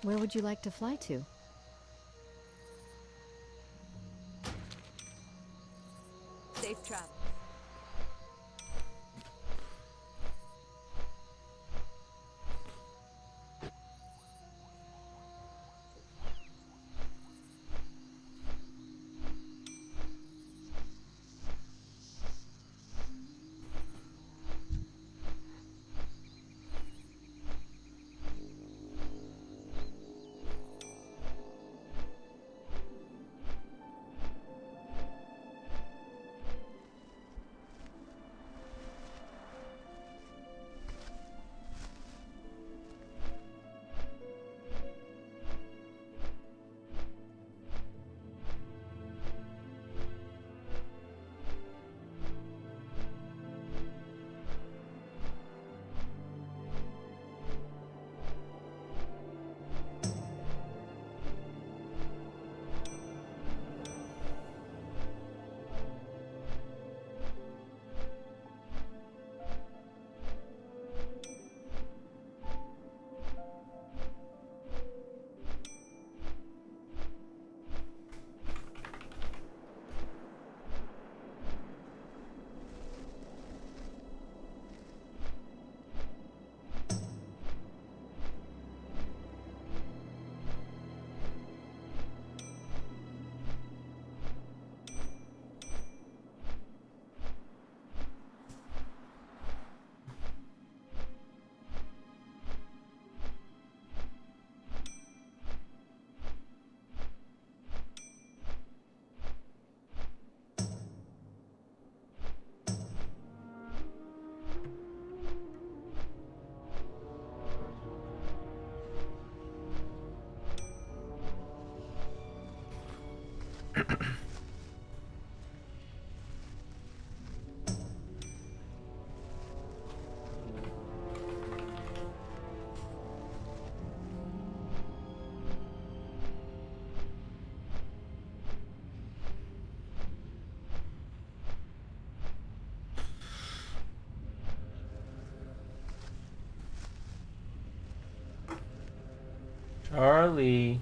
Where would you like to fly to? Safe travel. Charlie.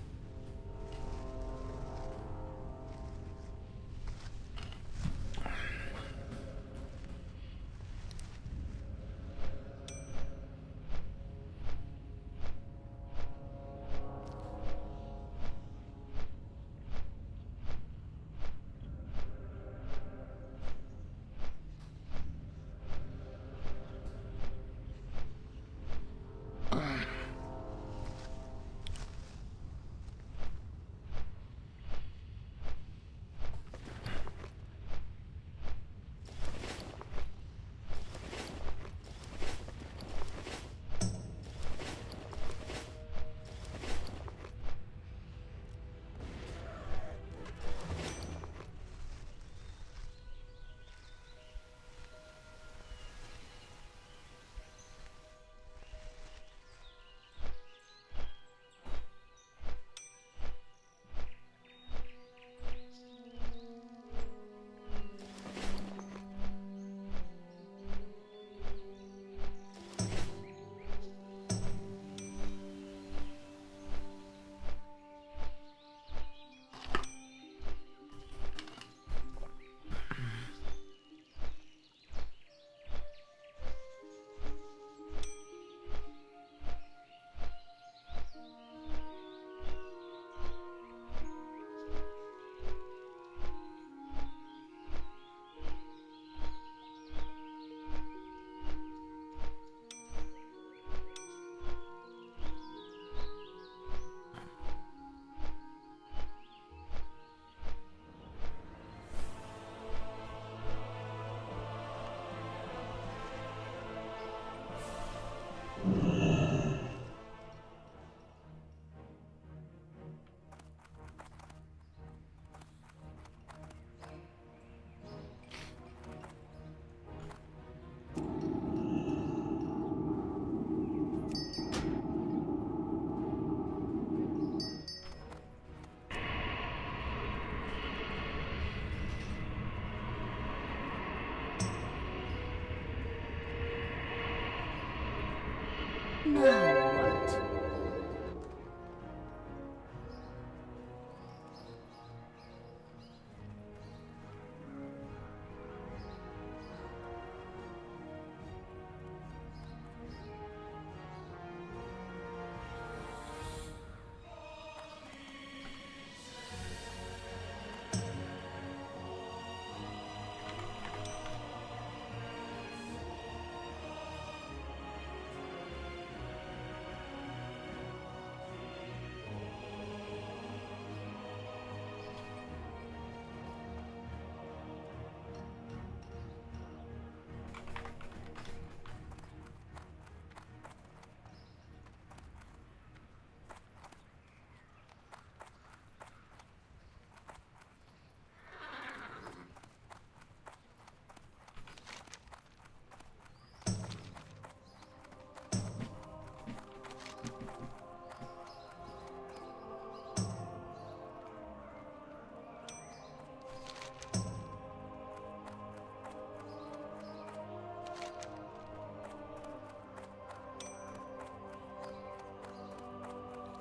Now what?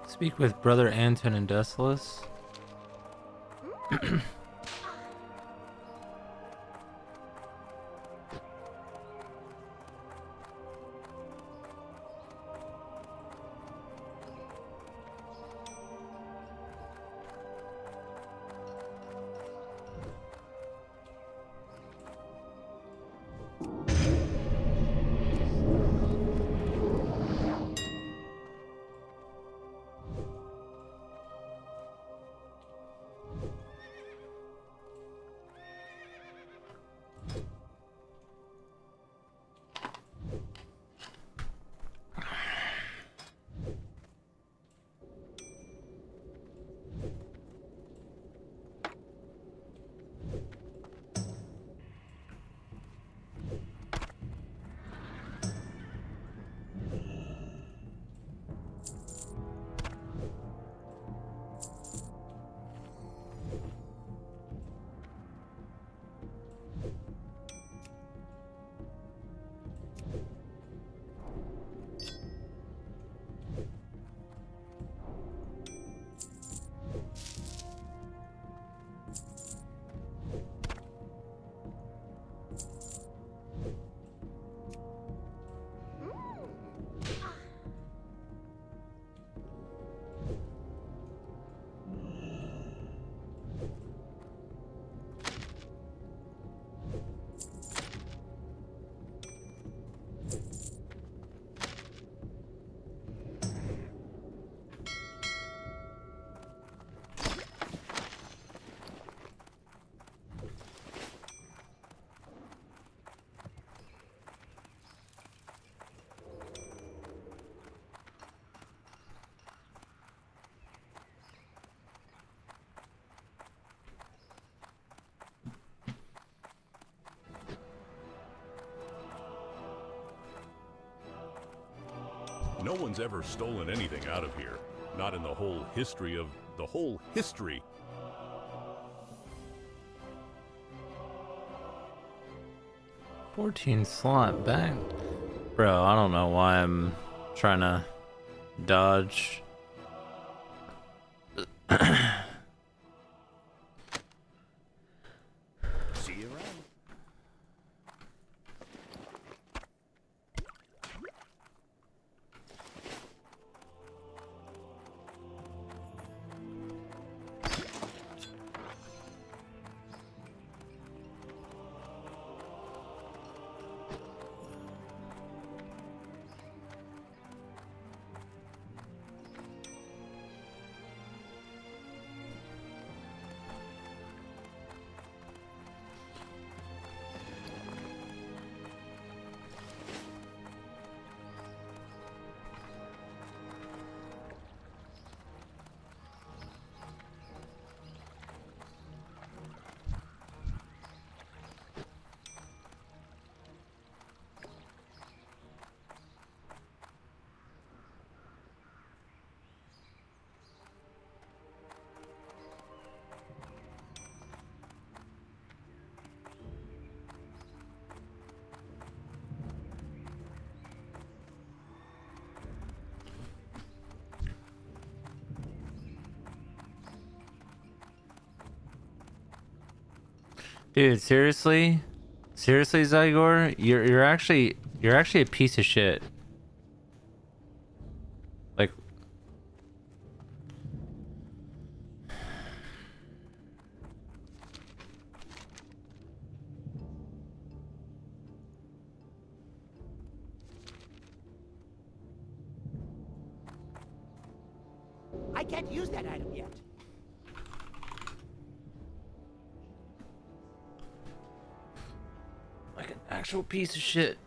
Speak with Brother Anton and Desolus. No one's ever stolen anything out of here. Not in the whole history of the whole history. $14 slot back. Bro, I don't know why I'm trying to dodge. See you around. Dude, seriously? Seriously, Zygor? You're actually a piece of shit. Like, I can't use that item yet. like an actual piece of shit.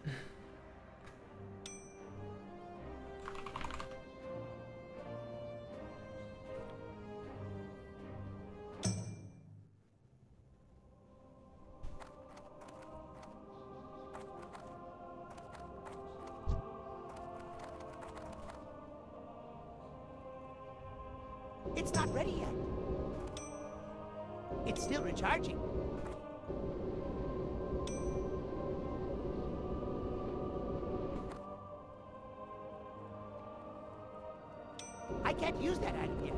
It's not ready yet. It's still recharging. I can't use that item yet.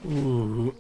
Ooh.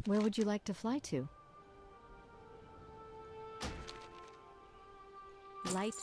Where would you like to fly to? Light.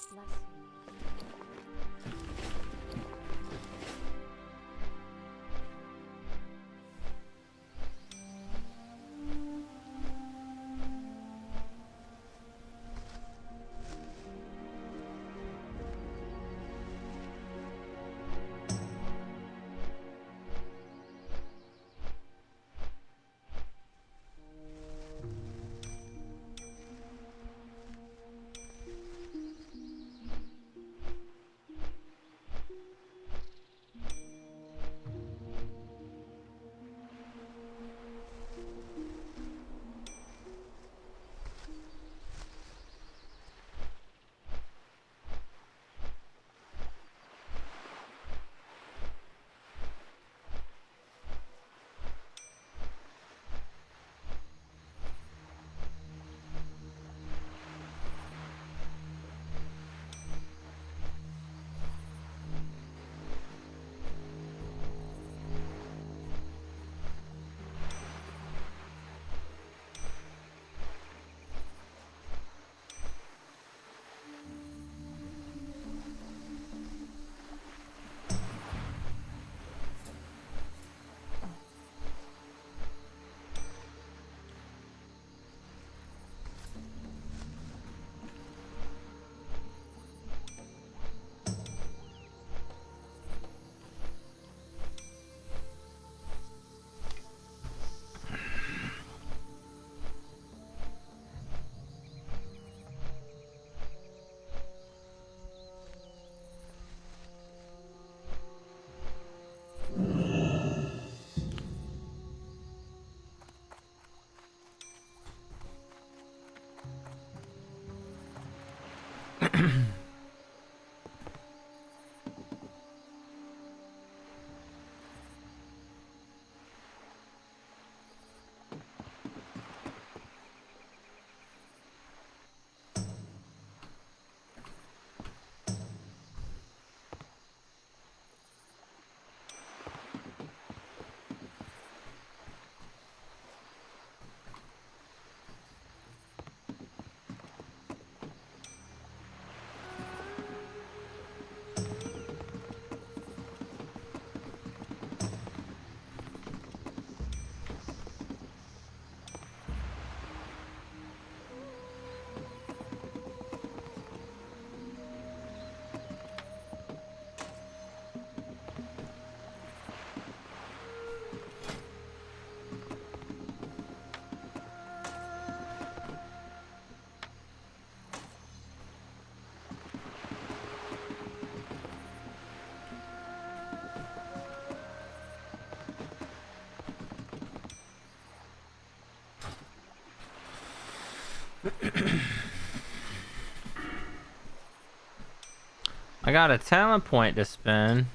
I got a talent point to spend.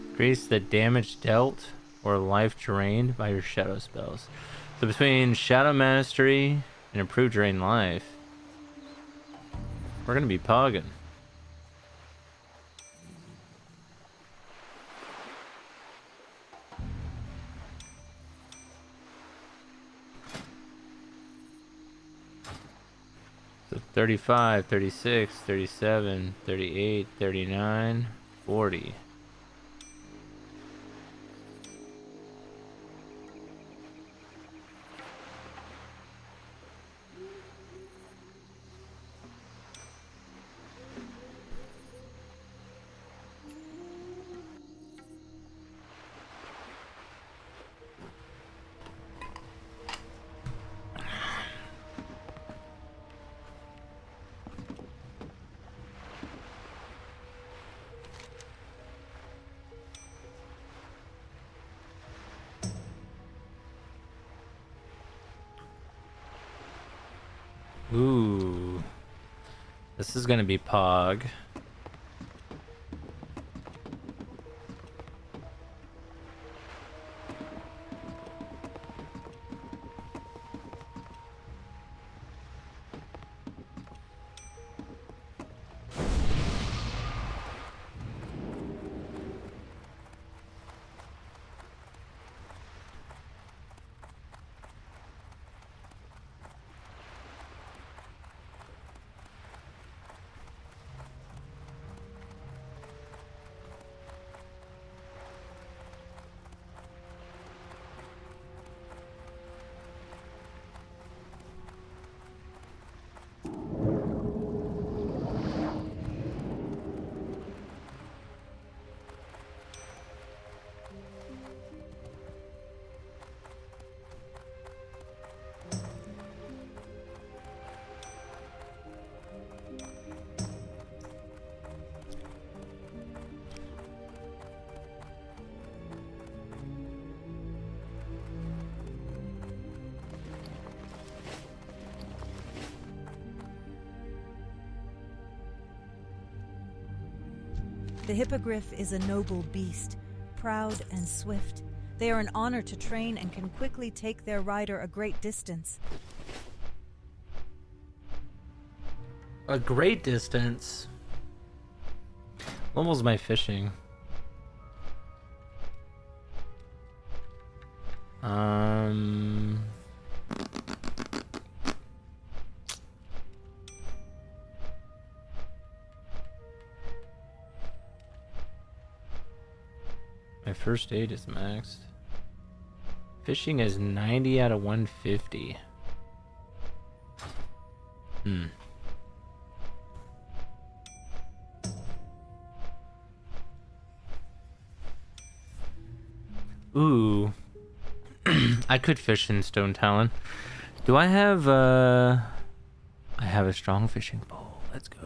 Increase the damage dealt or life drained by your shadow spells. So between Shadow Mastery and Improved Drain Life, we're gonna be pogging. So 35, 36, 37, 38, 39, 40. Ooh. This is gonna be Pog. The hippogriff is a noble beast, proud and swift. They are an honor to train and can quickly take their rider a great distance. A great distance. What was my fishing? My first aid is maxed. Fishing is 90 out of 150. Ooh. I could fish in Stone Talon. Do I have I have a strong fishing pole. Let's go.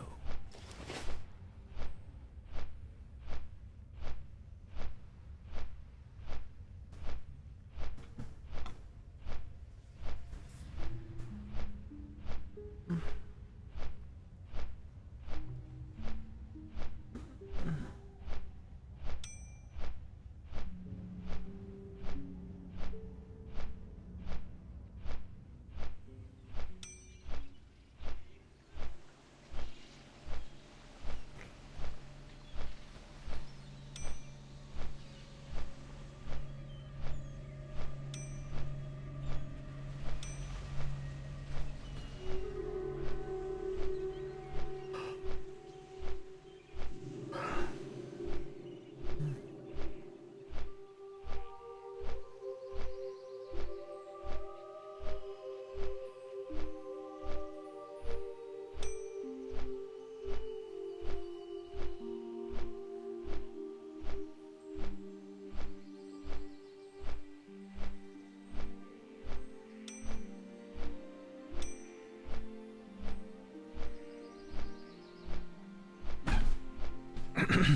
I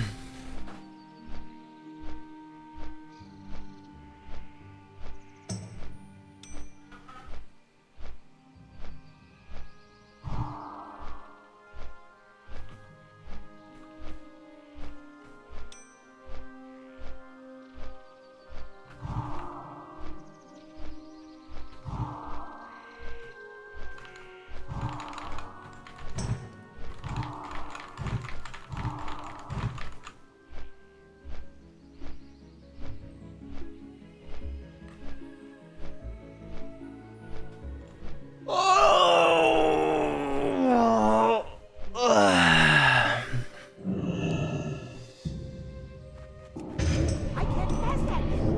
can't cast that yet.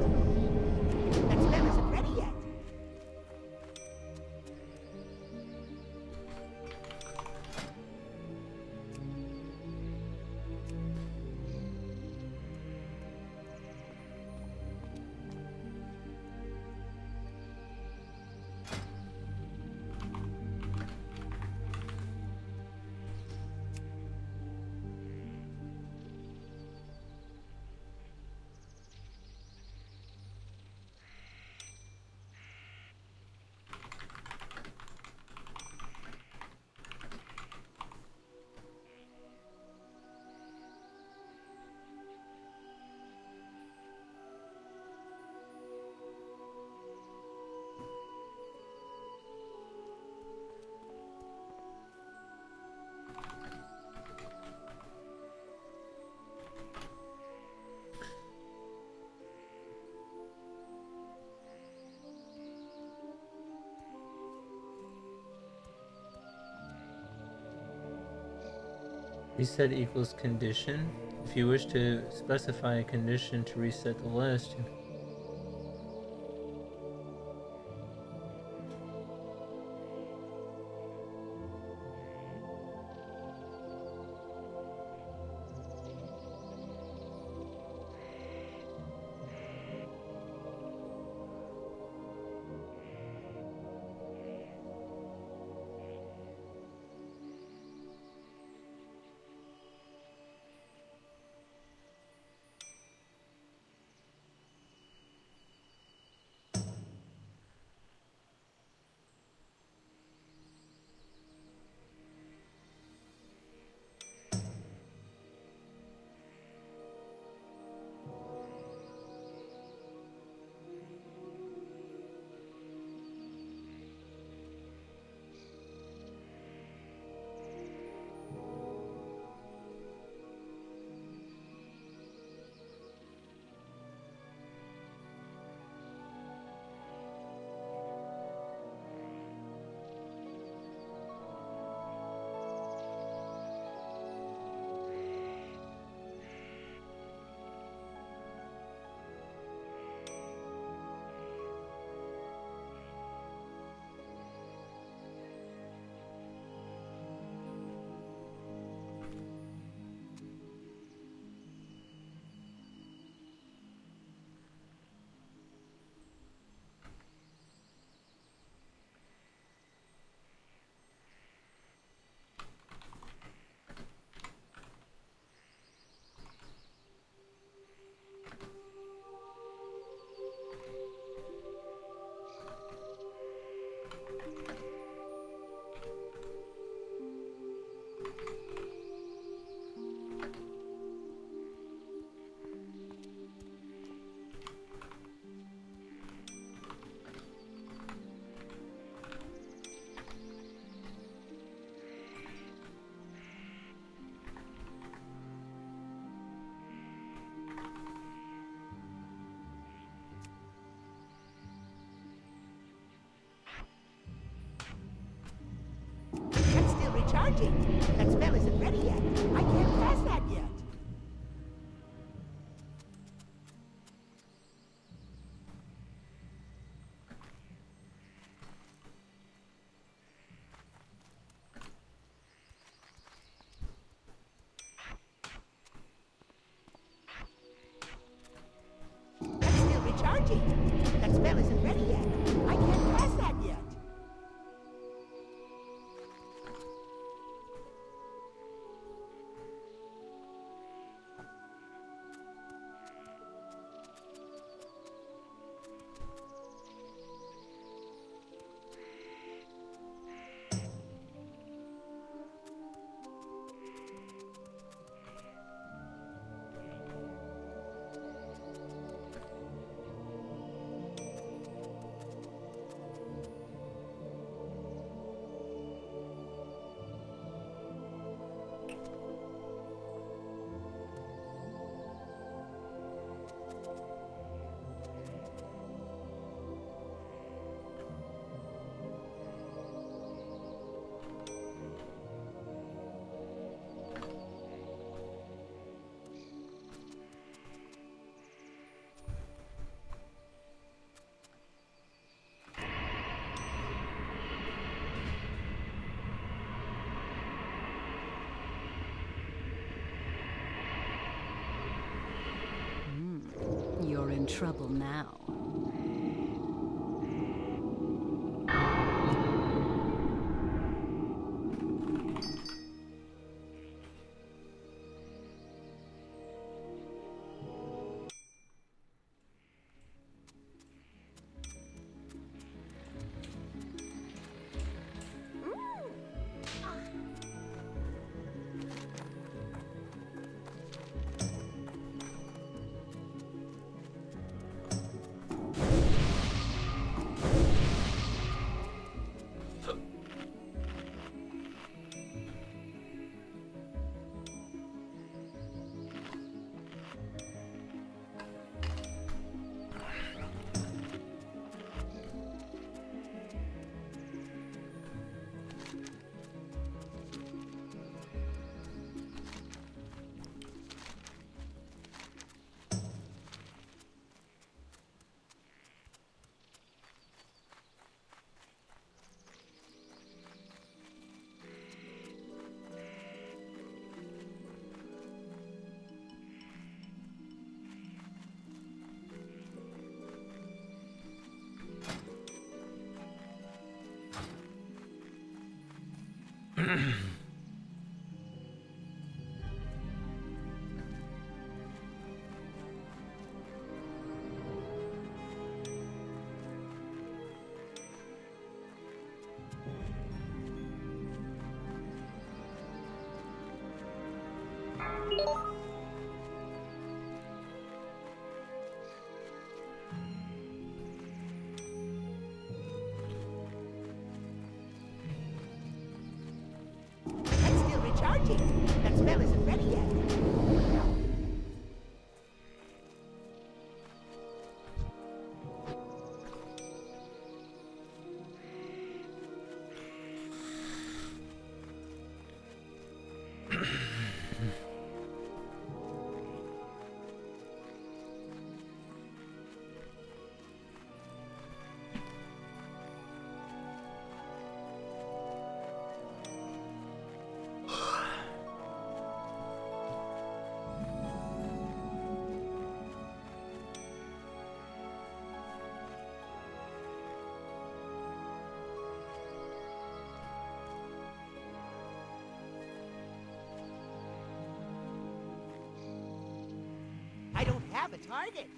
That spell isn't ready yet. Reset equals condition. If you wish to specify a condition to reset the list, That's still recharging. That spell isn't ready yet. I can't cast that yet. That's still recharging. That spell isn't ready yet. I can't cast that yet. you're in trouble now. It's still recharging. That spell isn't ready yet. I don't have a target.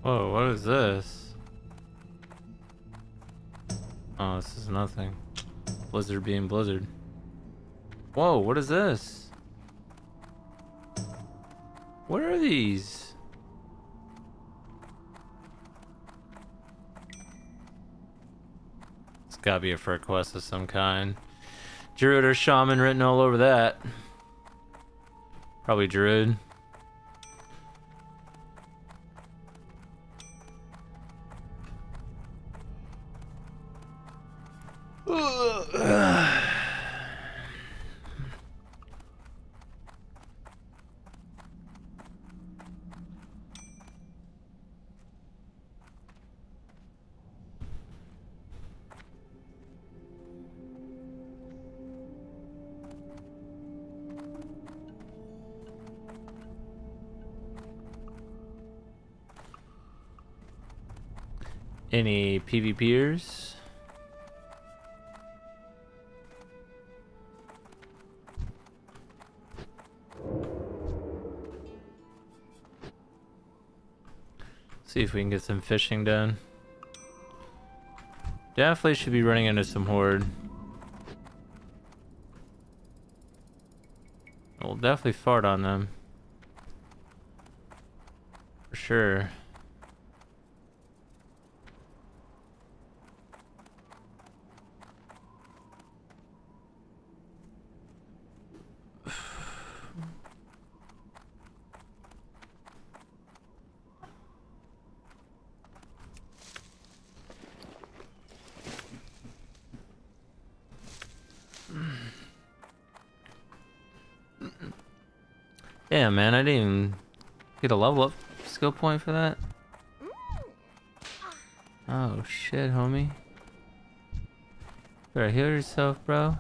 Whoa, what is this? Oh, this is nothing. Blizzard being Blizzard. Whoa, what is this? What are these? It's gotta be a fur quest of some kind. Druid or Shaman written all over that. Probably Druid. Any PvPers? See if we can get some fishing done. Definitely should be running into some horde. We'll definitely fart on them. For sure. Yeah, man, I didn't even get a level up skill point for that. Oh shit, homie. Better heal yourself, bro.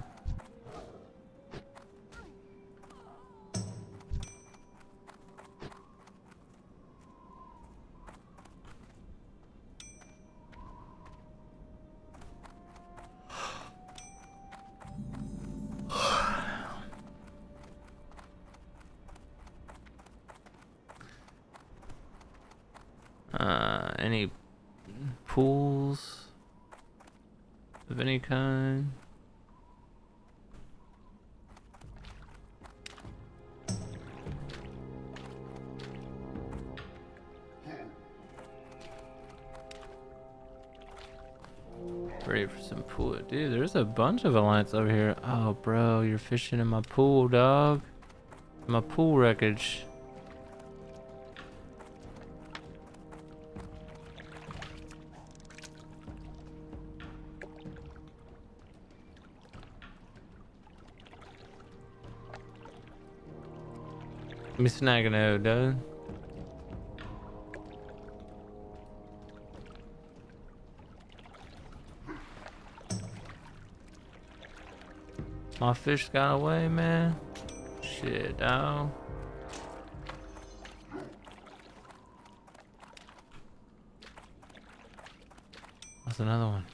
Any pools of any kind? Ready for some pool. Dude, there's a bunch of alliance over here. Oh, bro, you're fishing in my pool, dog. My pool wreckage. Let me snag an O, dude. My fish got away, man. Shit, dog. What's another one?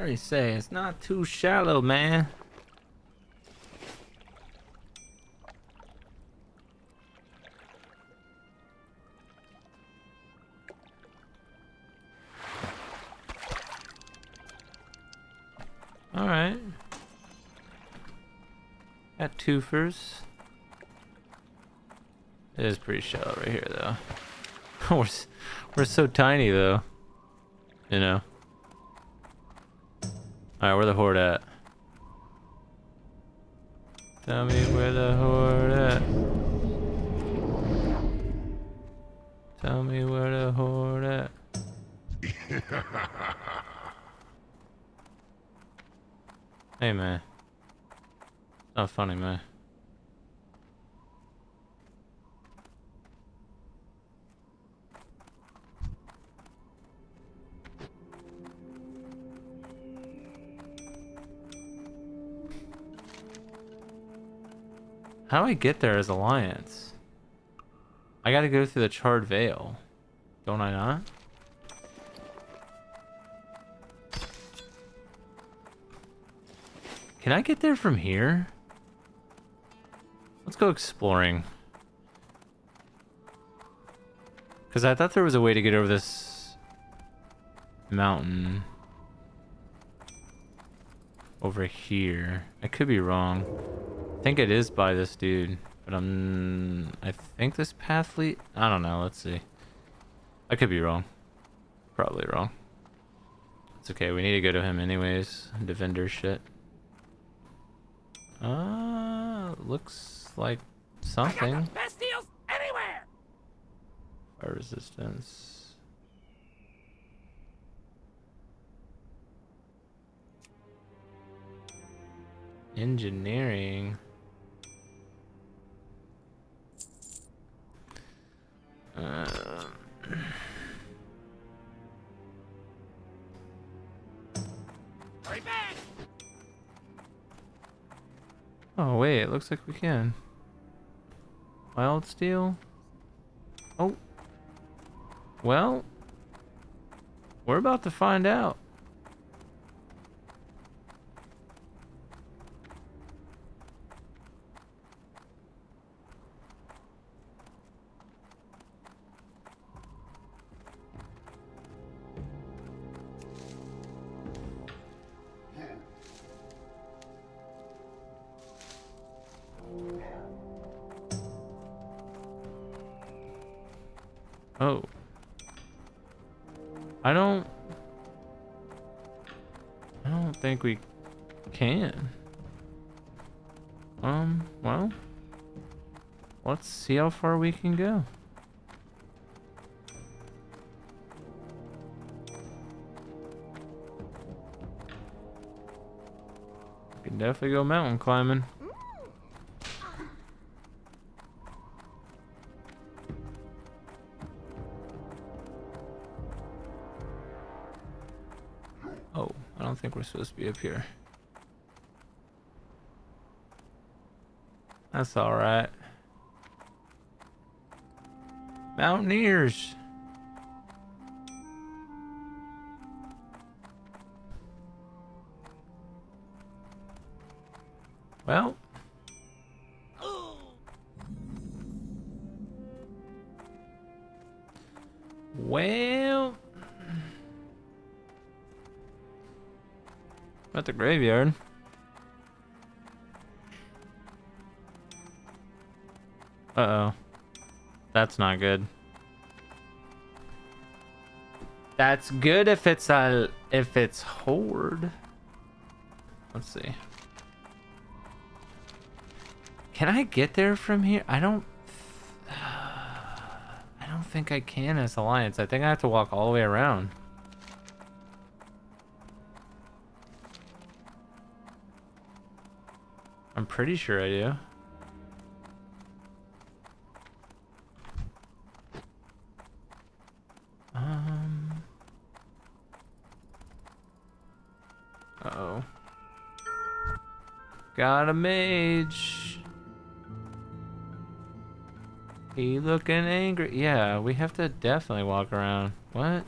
I already say it's not too shallow, man. All right. Got twofers. It is pretty shallow right here, though. we're so tiny, though. You know. Alright, where the horde at? Tell me where the horde at. Tell me where the horde at. Hey, man. Not funny, man. How do I get there as Alliance? I gotta go through the Charred Veil. Don't I not? Can I get there from here? Let's go exploring. Because I thought there was a way to get over this mountain. Over here. I could be wrong. I think it is by this dude, but I think this path lead. I don't know. Let's see. I could be wrong. Probably wrong. It's okay. We need to go to him anyways. Defender shit. Looks like something. Best deals anywhere. Fire resistance. Engineering. Hurry back. Oh wait, it looks like we can. Wild steel. Oh. Well, we're about to find out. Oh. I don't think we can. Well, let's see how far we can go. We can definitely go mountain climbing. Oh, I don't think we're supposed to be up here. That's alright. Mountaineers! Well. Well. At the graveyard. Uh-oh. That's not good. That's good if it's horde. Let's see. Can I get there from here? I don't think I can as Alliance. I think I have to walk all the way around. I'm pretty sure I do. Uh-oh. Got a mage. He looking angry. Yeah, we have to definitely walk around. What?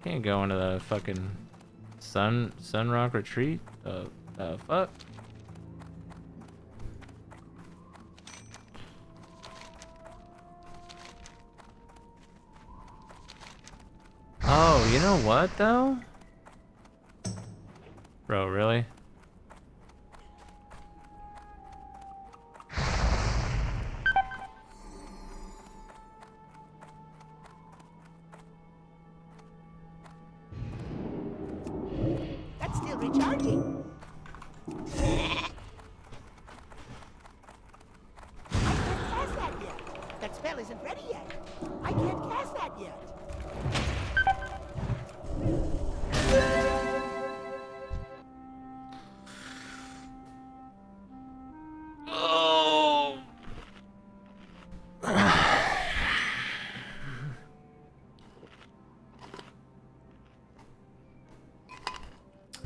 Can't go into the fucking Sunrock retreat. The fuck? Oh, you know what though? Bro, really? That's still recharging. I can't cast that yet. That spell isn't ready yet. I can't cast that yet. Oh.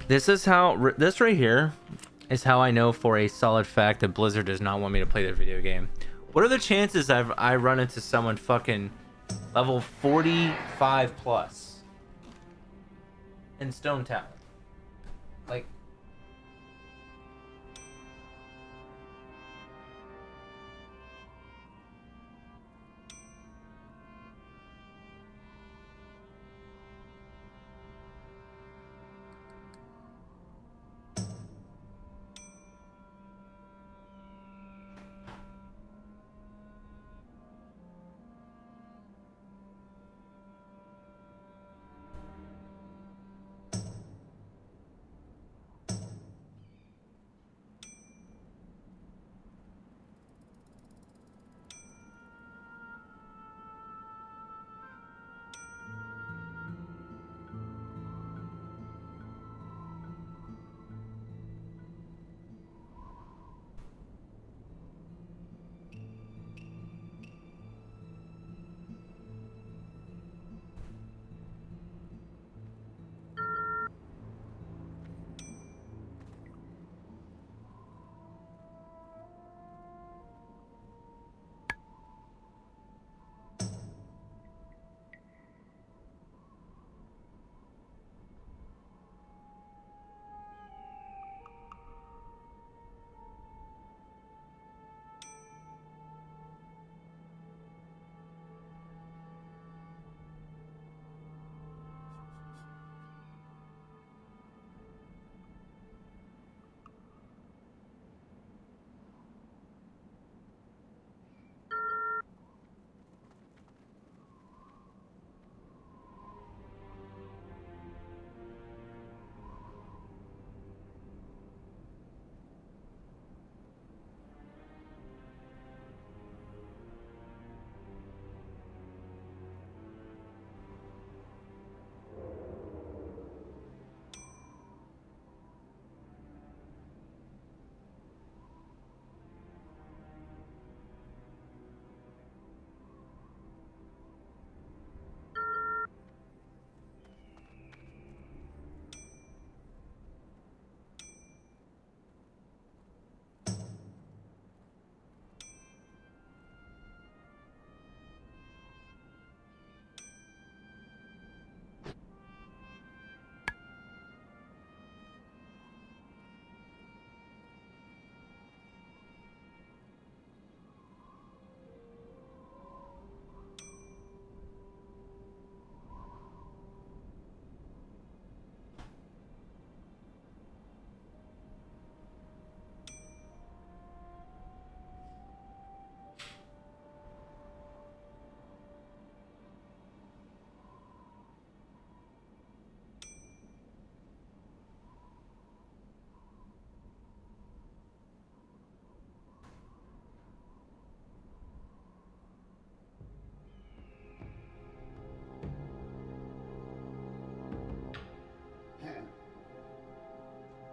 This is how this right here is how I know for a solid fact that Blizzard does not want me to play their video game. What are the chances I run into someone fucking level 45 plus in Stone Town? Like,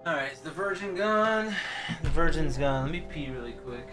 Alright, is the virgin gone? The virgin's gone. Let me pee really quick.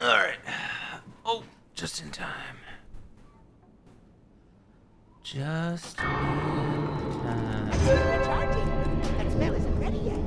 Alright. Oh, just in time. Just in time. That's still recharging. That spell isn't ready yet.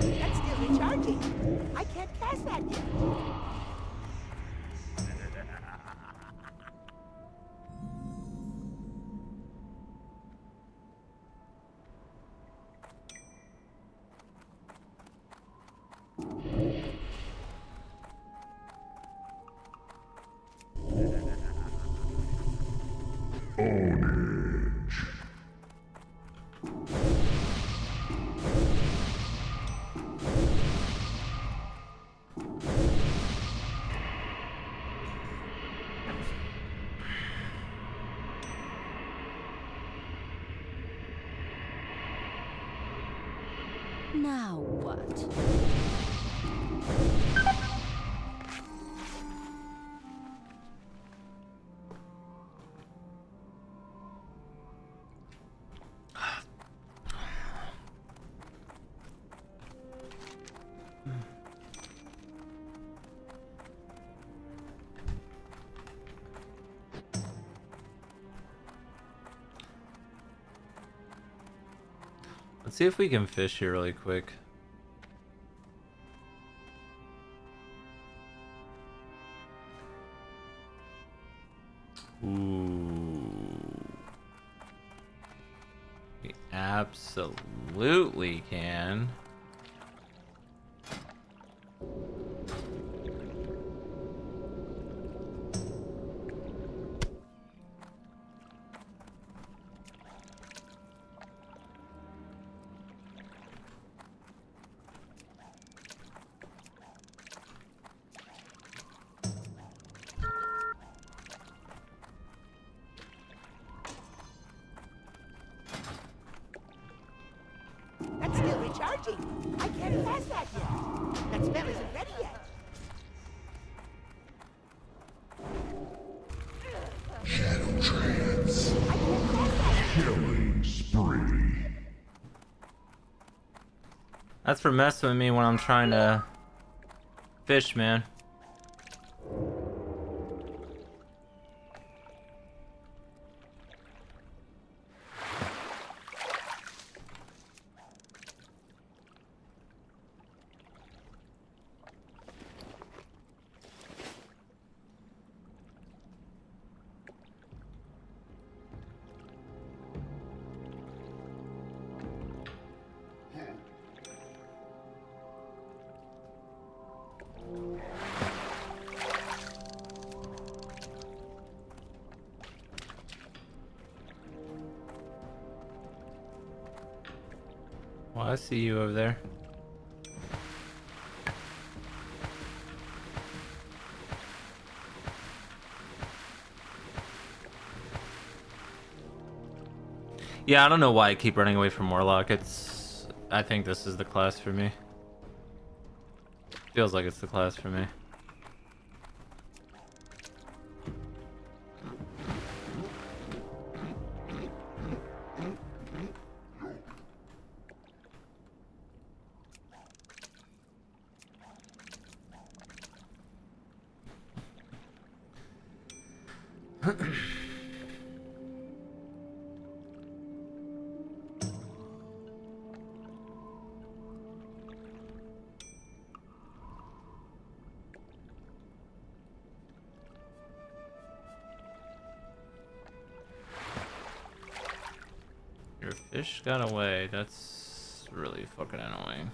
That's still recharging. I can't cast that yet. Now what? Let's see if we can fish here really quick. Ooh. We absolutely can. That's still recharging. I can't cast that yet. That spell isn't ready yet. Shadow trance. I can't cast that yet. Killing spree. That's for messing with me when I'm trying to fish, man. I see you over there. Yeah, I don't know why I keep running away from Warlock. I think this is the class for me. Feels like it's the class for me. Your fish got away. That's really fucking annoying.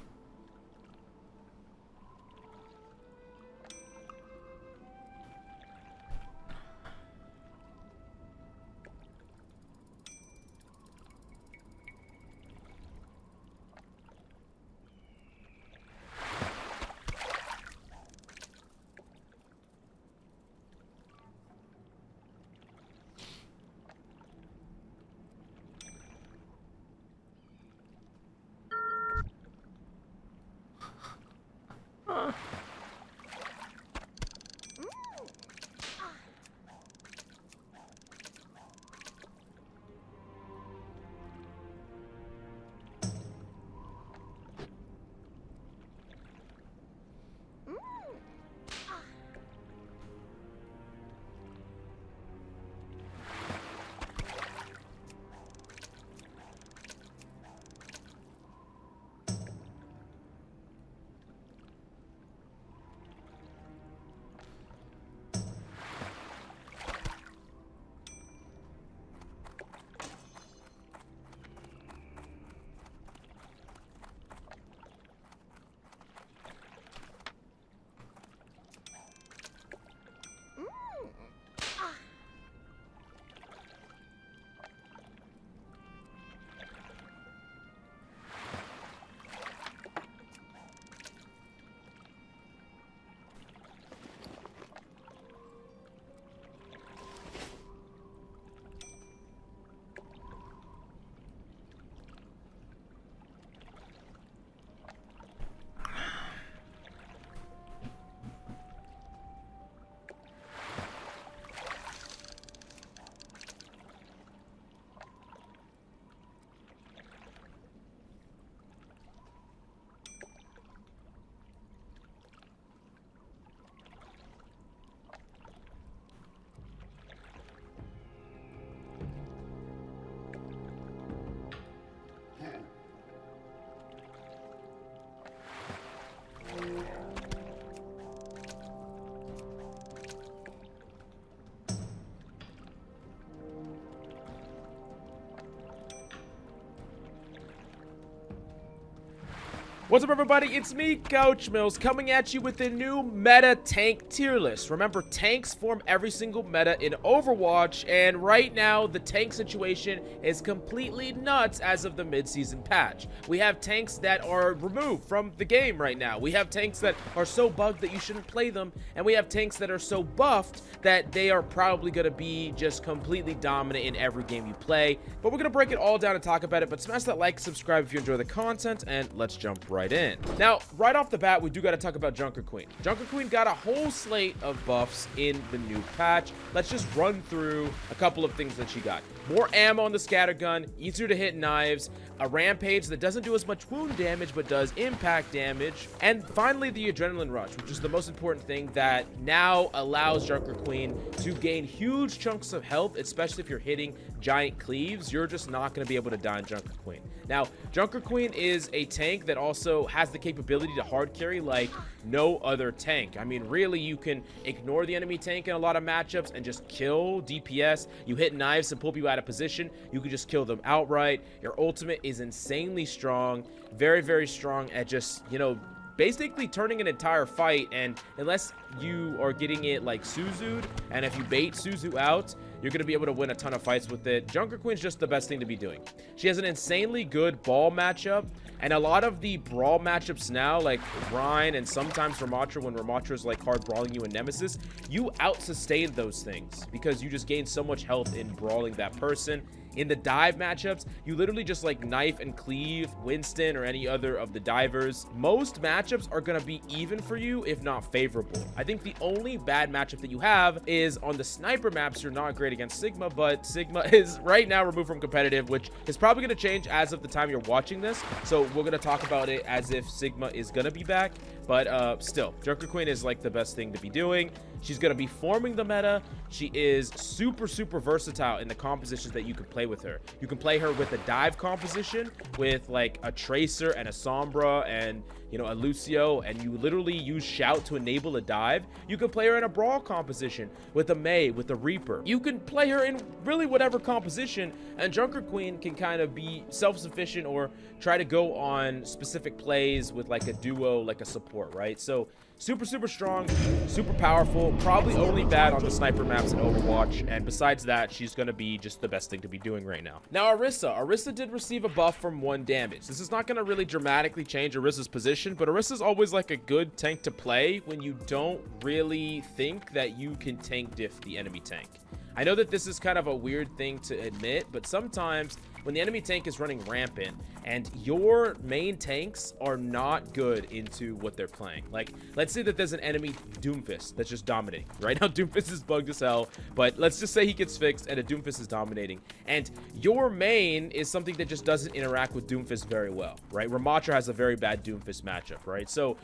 What's up, everybody? It's me, Coach Mills, coming at you with the new meta tank tier list. Remember, tanks form every single meta in Overwatch, and right now, the tank situation is completely nuts as of the mid-season patch. We have tanks that are removed from the game right now. We have tanks that are so bugged that you shouldn't play them, and we have tanks that are so buffed that they are probably going to be just completely dominant in every game you play. But we're going to break it all down and talk about it, but smash that like, subscribe if you enjoy the content, and let's jump right in. Now, right off the bat, we do got to talk about Junker Queen. Junker Queen got a whole slate of buffs in the new patch. Let's just run through a couple of things that she got. More ammo on the scattergun, easier to hit knives, a rampage that doesn't do as much wound damage but does impact damage, and finally the adrenaline rush, which is the most important thing that now allows Junker Queen to gain huge chunks of health, especially if you're hitting giant cleaves. You're just not going to be able to die in Junker Queen. Now, Junker Queen is a tank that also has the capability to hard carry like no other tank. I mean, really, you can ignore the enemy tank in a lot of matchups and just kill DPS. You hit knives to pull people out of position. You can just kill them outright. Your ultimate is insanely strong, very, very strong at just, you know, basically turning an entire fight. And unless you are getting it like Suzu'd, and if you bait Suzu out, You're going to be able to win a ton of fights with it. Junker Queen's just the best thing to be doing. She has an insanely good ball matchup, and a lot of the brawl matchups now, like Rhine and sometimes Ramatra, when Ramatra's like hard brawling you in Nemesis, you out-sustain those things because you just gain so much health in brawling that person. In the dive matchups, you literally just like knife and cleave Winston or any other of the divers. Most matchups are going to be even for you, if not favorable. I think the only bad matchup that you have is on the sniper maps. You're not great against Sigma, but Sigma is right now removed from competitive, which is probably going to change as of the time you're watching this. So we're going to talk about it as if Sigma is going to be back. But still, Junker Queen is like the best thing to be doing. She's going to be forming the meta. She is super, super versatile in the compositions that you can play with her. You can play her with a dive composition with like a Tracer and a Sombra and, you know, a Lucio, and you literally use Shout to enable a dive. You can play her in a brawl composition with a Mei, with a Reaper. You can play her in really whatever composition, and Junker Queen can kind of be self-sufficient or try to go on specific plays with like a duo, like a support, right? So super, super strong, super powerful, probably only bad on the sniper maps in Overwatch, and besides that, she's going to be just the best thing to be doing right now. Now, Orisa did receive a buff from 1 damage. This is not going to really dramatically change Orisa's position, but Orisa's always like a good tank to play when you don't really think that you can tank diff the enemy tank. I know that this is kind of a weird thing to admit, but sometimes when the enemy tank is running rampant and your main tanks are not good into what they're playing. Like, let's say that there's an enemy Doomfist that's just dominating. Right now, Doomfist is bugged as hell, but let's just say he gets fixed and a Doomfist is dominating. And your main is something that just doesn't interact with Doomfist very well, right? Ramatra has a very bad Doomfist matchup, right? So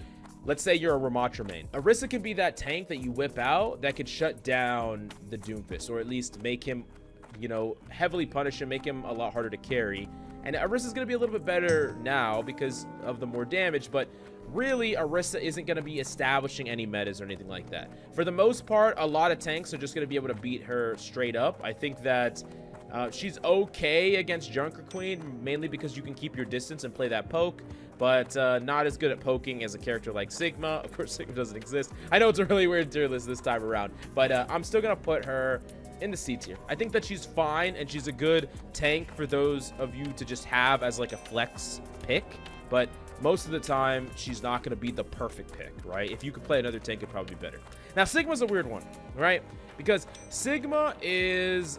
let's say you're a Ramatra main. Orisa can be that tank that you whip out that could shut down the Doomfist, or at least make him, you know, heavily punish him, make him a lot harder to carry. And Orisa's going to be a little bit better now because of the more damage, but really Orisa isn't going to be establishing any metas or anything like that. For the most part, a lot of tanks are just going to be able to beat her straight up. I think that she's okay against Junker Queen, mainly because you can keep your distance and play that poke, but not as good at poking as a character like Sigma. Of course, Sigma doesn't exist. I know it's a really weird tier list this time around, but I'm still going to put her in the C tier. I think that she's fine, and she's a good tank for those of you to just have as like a flex pick, but most of the time, she's not going to be the perfect pick, right? If you could play another tank, it'd probably be better. Now, Sigma's a weird one, right? Because Sigma is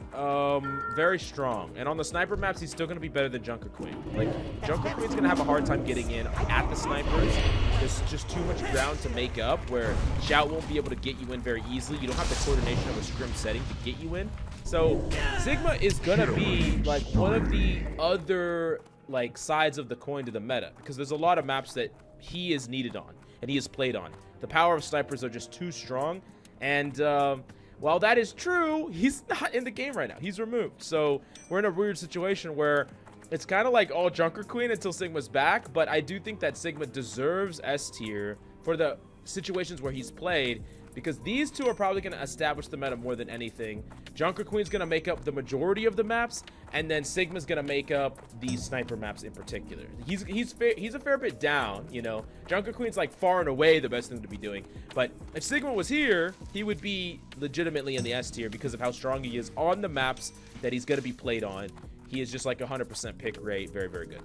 very strong, and on the sniper maps, he's still going to be better than Junker Queen. Like, Junker Queen's going to have a hard time getting in at the snipers. There's just too much ground to make up, where Shout won't be able to get you in very easily. You don't have the coordination of a scrim setting to get you in. So, Sigma is going to be, like, one of the other like sides of the coin to the meta, because there's a lot of maps that he is needed on and he is played on. The power of snipers are just too strong, and while that is true, he's not in the game right now. He's removed, so we're in a weird situation where it's kind of like all Junker Queen until Sigma's back. But I do think that Sigma deserves S tier for the situations where he's played, because these two are probably going to establish the meta more than anything. Junker Queen's going to make up the majority of the maps, and then Sigma's going to make up these sniper maps in particular. He's a fair bit down, you know. Junker Queen's like far and away the best thing to be doing. But if Sigma was here, he would be legitimately in the S tier because of how strong he is on the maps that he's going to be played on. He is just like 100% pick rate. Very, very good.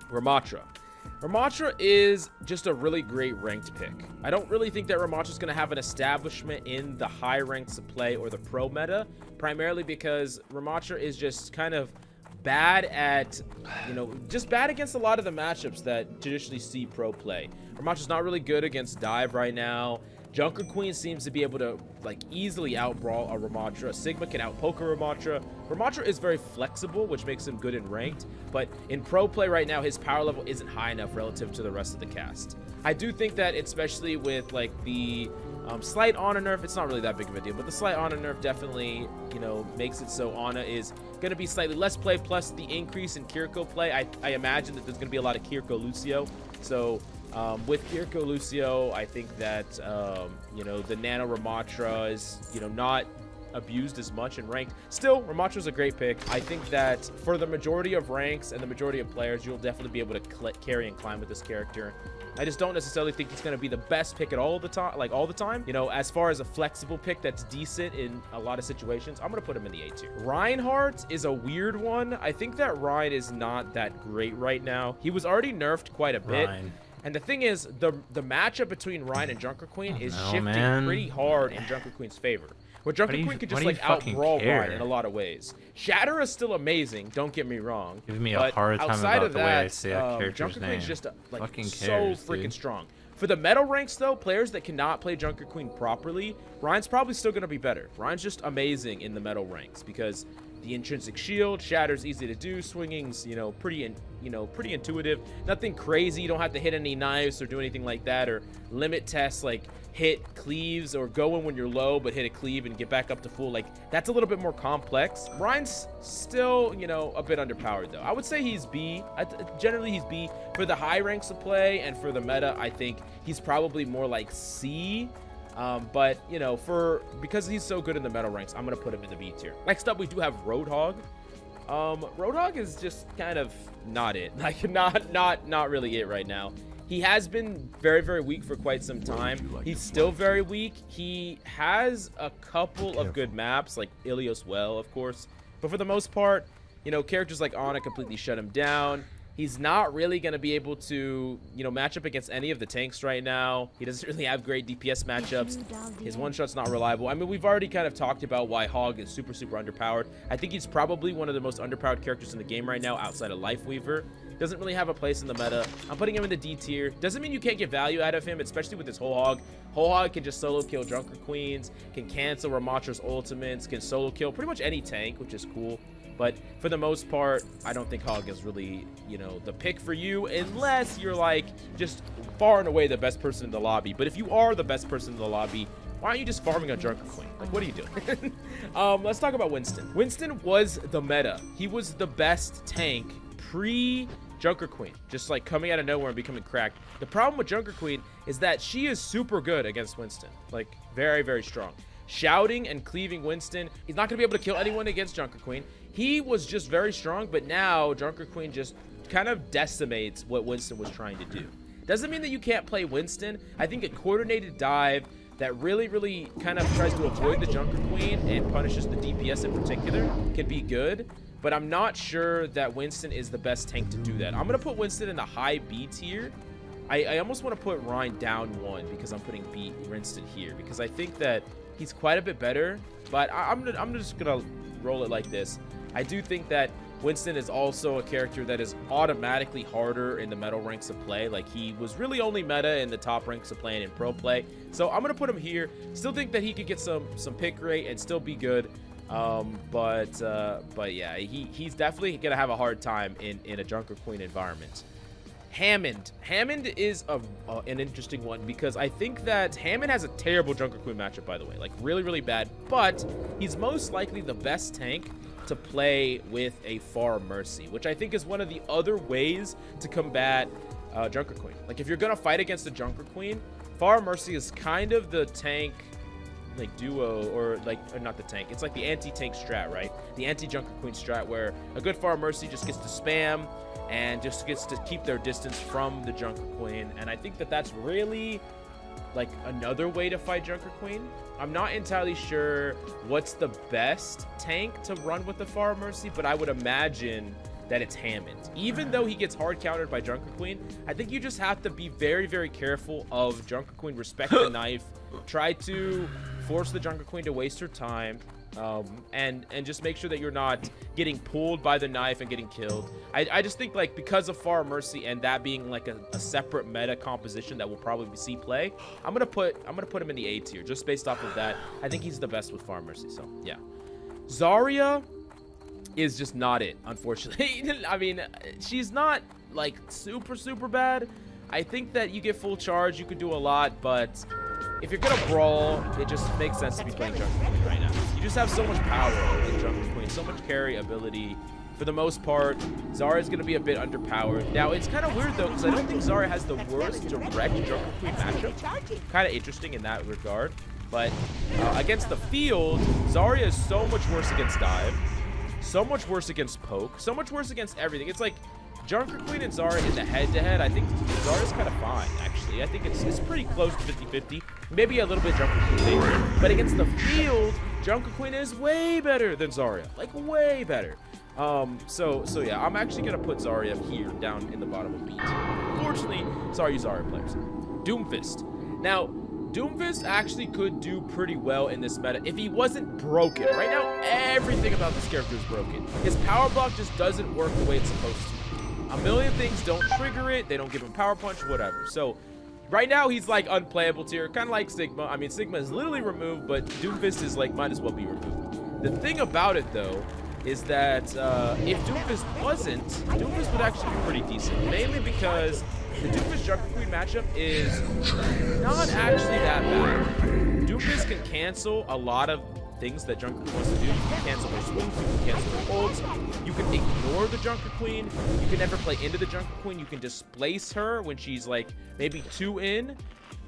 Ramatra. Ramatra is just a really great ranked pick. I don't really think that Ramatra's going to have an establishment in the high ranks of play or the pro meta, primarily because Ramatra is just kind of bad at, you know, just bad against a lot of the matchups that traditionally see pro play. Ramatra's not really good against dive right now. Junker Queen seems to be able to like easily outbrawl a Ramatra. Sigma can outpoke a Ramatra. Ramatra is very flexible, which makes him good in ranked, but in pro play right now, his power level isn't high enough relative to the rest of the cast. I do think that, especially with like the slight Ana nerf, it's not really that big of a deal, but the slight Ana nerf definitely, you know, makes it so Ana is going to be slightly less play, plus the increase in Kiriko play. I imagine that there's going to be a lot of Kiriko Lucio. So with Kiriko Lucio, I think that, you know, the Nano Ramatra is, you know, not abused as much in ranked. Still, Ramacho's a great pick. I think that for the majority of ranks and the majority of players, you'll definitely be able to carry and climb with this character. I just don't necessarily think he's going to be the best pick at all the time, like all the time. You know, as far as a flexible pick that's decent in a lot of situations, I'm going to put him in the A tier. Reinhardt is a weird one. I think that Ryan is not that great right now. He was already nerfed quite a bit. And the thing is, the matchup between Ryan and Junker Queen is shifting pretty hard in Junker Queen's favor. Where Junker Queen could just like out-brawl Ryan in a lot of ways. Shatter is still amazing, don't get me wrong. Giving me a hard time about the way I say that character's Junker name. Queen's just like Fucking so cares, freaking dude. strong. For the metal ranks though, players that cannot play Junker Queen properly, Ryan's probably still gonna be better. Ryan's just amazing in the metal ranks because the intrinsic shield, Shatter's easy to do, swinging's pretty intuitive, nothing crazy. You don't have to hit any knives or do anything like that, or limit tests like hit cleaves or go in when you're low but hit a cleave and get back up to full. Like that's a little bit more complex. Ryan's still a bit underpowered though. I would say he's B. Generally he's B. For the high ranks of play and for the meta, I think he's probably more like C. But because he's so good in the metal ranks, I'm gonna put him in the B tier. Next up we do have Roadhog. Roadhog is just kind of not it. Like not really it right now. He has been very, very weak for quite some time. He's still very weak. He has a couple of good maps, like Ilios Well, of course. But for the most part, characters like Ana completely shut him down. He's not really going to be able to, match up against any of the tanks right now. He doesn't really have great DPS matchups. His one-shot's not reliable. I mean, we've already kind of talked about why Hog is super, super underpowered. I think he's probably one of the most underpowered characters in the game right now outside of Lifeweaver. Doesn't really have a place in the meta. I'm putting him in the D tier. Doesn't mean you can't get value out of him, especially with this Whole Hog. Whole Hog can just solo kill Junker Queens, can cancel Ramacho's ultimates, can solo kill pretty much any tank, which is cool. But for the most part, I don't think Hog is really, the pick for you unless you're like just far and away the best person in the lobby. But if you are the best person in the lobby, why aren't you just farming a Junker Queen? Like, what are you doing? Let's talk about Winston. Winston was the meta. He was the best tank pre-Junker Queen, just like coming out of nowhere and becoming cracked. The problem with Junker Queen is that she is super good against Winston. Like, very, very strong. Shouting and cleaving Winston, he's not going to be able to kill anyone against Junker Queen. He was just very strong, but now Junker Queen just kind of decimates what Winston was trying to do. Doesn't mean that you can't play Winston. I think a coordinated dive that really, really kind of tries to avoid the Junker Queen and punishes the DPS in particular can be good, but I'm not sure that Winston is the best tank to do that. I'm going to put Winston in the high B tier. I almost want to put Ryan down one because I'm putting Winston here because I think that he's quite a bit better, but I'm just going to roll it like this. I do think that Winston is also a character that is automatically harder in the metal ranks of play. Like, he was really only meta in the top ranks of play and in pro play. So I'm going to put him here. Still think that he could get some pick rate and still be good. But yeah, he's definitely going to have a hard time in a Junker Queen environment. Hammond is an interesting one because I think that Hammond has a terrible Junker Queen matchup, by the way. Like, really, really bad. But he's most likely the best tank to play with a Far Mercy, which I think is one of the other ways to combat Junker Queen. Like, if you're gonna fight against the Junker Queen, Far Mercy is kind of the tank like duo, or not the tank, it's like the anti-tank strat, right? The anti-Junker Queen strat, where a good Far Mercy just gets to spam and just gets to keep their distance from the Junker Queen. And I think that that's really like another way to fight Junker Queen. I'm not entirely sure what's the best tank to run with the Far Mercy, but I would imagine that it's Hammond. Even though he gets hard countered by Junker Queen, I think you just have to be very, very careful of Junker Queen, respect the knife, try to force the Junker Queen to waste her time, and just make sure that you're not getting pulled by the knife and getting killed. I just think, like, because of Far Mercy and that being like a separate meta composition that will probably see play, I'm gonna put him in the A tier just based off of that. I think he's the best with Far Mercy. So yeah, Zarya is just not it, unfortunately. I mean, she's not like super, super bad. I think that you get full charge, you could do a lot, but if you're gonna brawl, it just makes sense to be playing Junker Queen right now. You just have so much power in Junker Queen, so much carry ability. For the most part, Zarya is gonna be a bit underpowered. Now, it's kind of weird though, because I don't think Zarya has the worst direct Junker Queen matchup. Kind of interesting in that regard. But against the field, Zarya is so much worse against dive, so much worse against poke, so much worse against everything. It's like Junker Queen and Zarya in the head-to-head. I think Zarya's kind of fine, actually. I think it's pretty close to 50-50. Maybe a little bit Junker Queen favorite. But against the field, Junker Queen is way better than Zarya. Like, way better. So yeah, I'm actually going to put Zarya here down in the bottom of B tier. Unfortunately, sorry you Zarya players. Doomfist. Now, Doomfist actually could do pretty well in this meta if he wasn't broken. Right now, everything about this character is broken. His power block just doesn't work the way it's supposed to. A million things don't trigger it. They don't give him power punch, whatever. So right now he's like unplayable tier, kind of like Sigma. I mean, Sigma is literally removed, but Doomfist is like might as well be removed. The thing about it though is that if Doomfist wasn't, Doomfist would actually be pretty decent. Mainly because the Doomfist Junker Queen matchup is not actually that bad. Doomfist can cancel a lot of things that Junker Queen wants to do. You can cancel her swings, you can cancel her holds, you can ignore the Junker Queen, you can never play into the Junker Queen, you can displace her when she's like maybe 2 in.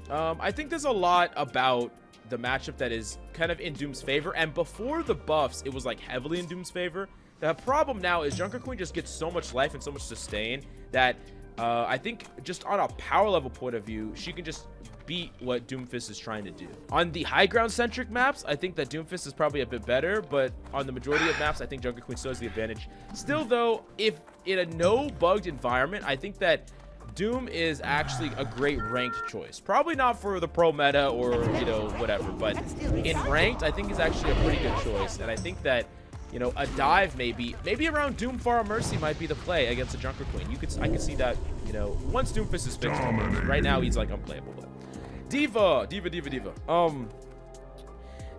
I think there's a lot about the matchup that is kind of in Doom's favor, and before the buffs it was like heavily in Doom's favor. The problem now is Junker Queen just gets so much life and so much sustain that I think just on a power level point of view, she can just beat what Doomfist is trying to do. On the high ground centric maps, I think that Doomfist is probably a bit better, but on the majority of maps, I think Junker Queen still has the advantage. Still though, if in a no bugged environment, I think that Doom is actually a great ranked choice. Probably not for the pro meta or, you know, whatever, but in ranked, I think is actually a pretty good choice. And I think that, you know, a dive maybe around Doom Far Mercy might be the play against a Junker Queen. I could see that, you know, once Doomfist is fixed. Right now he's like unplayable. But Diva.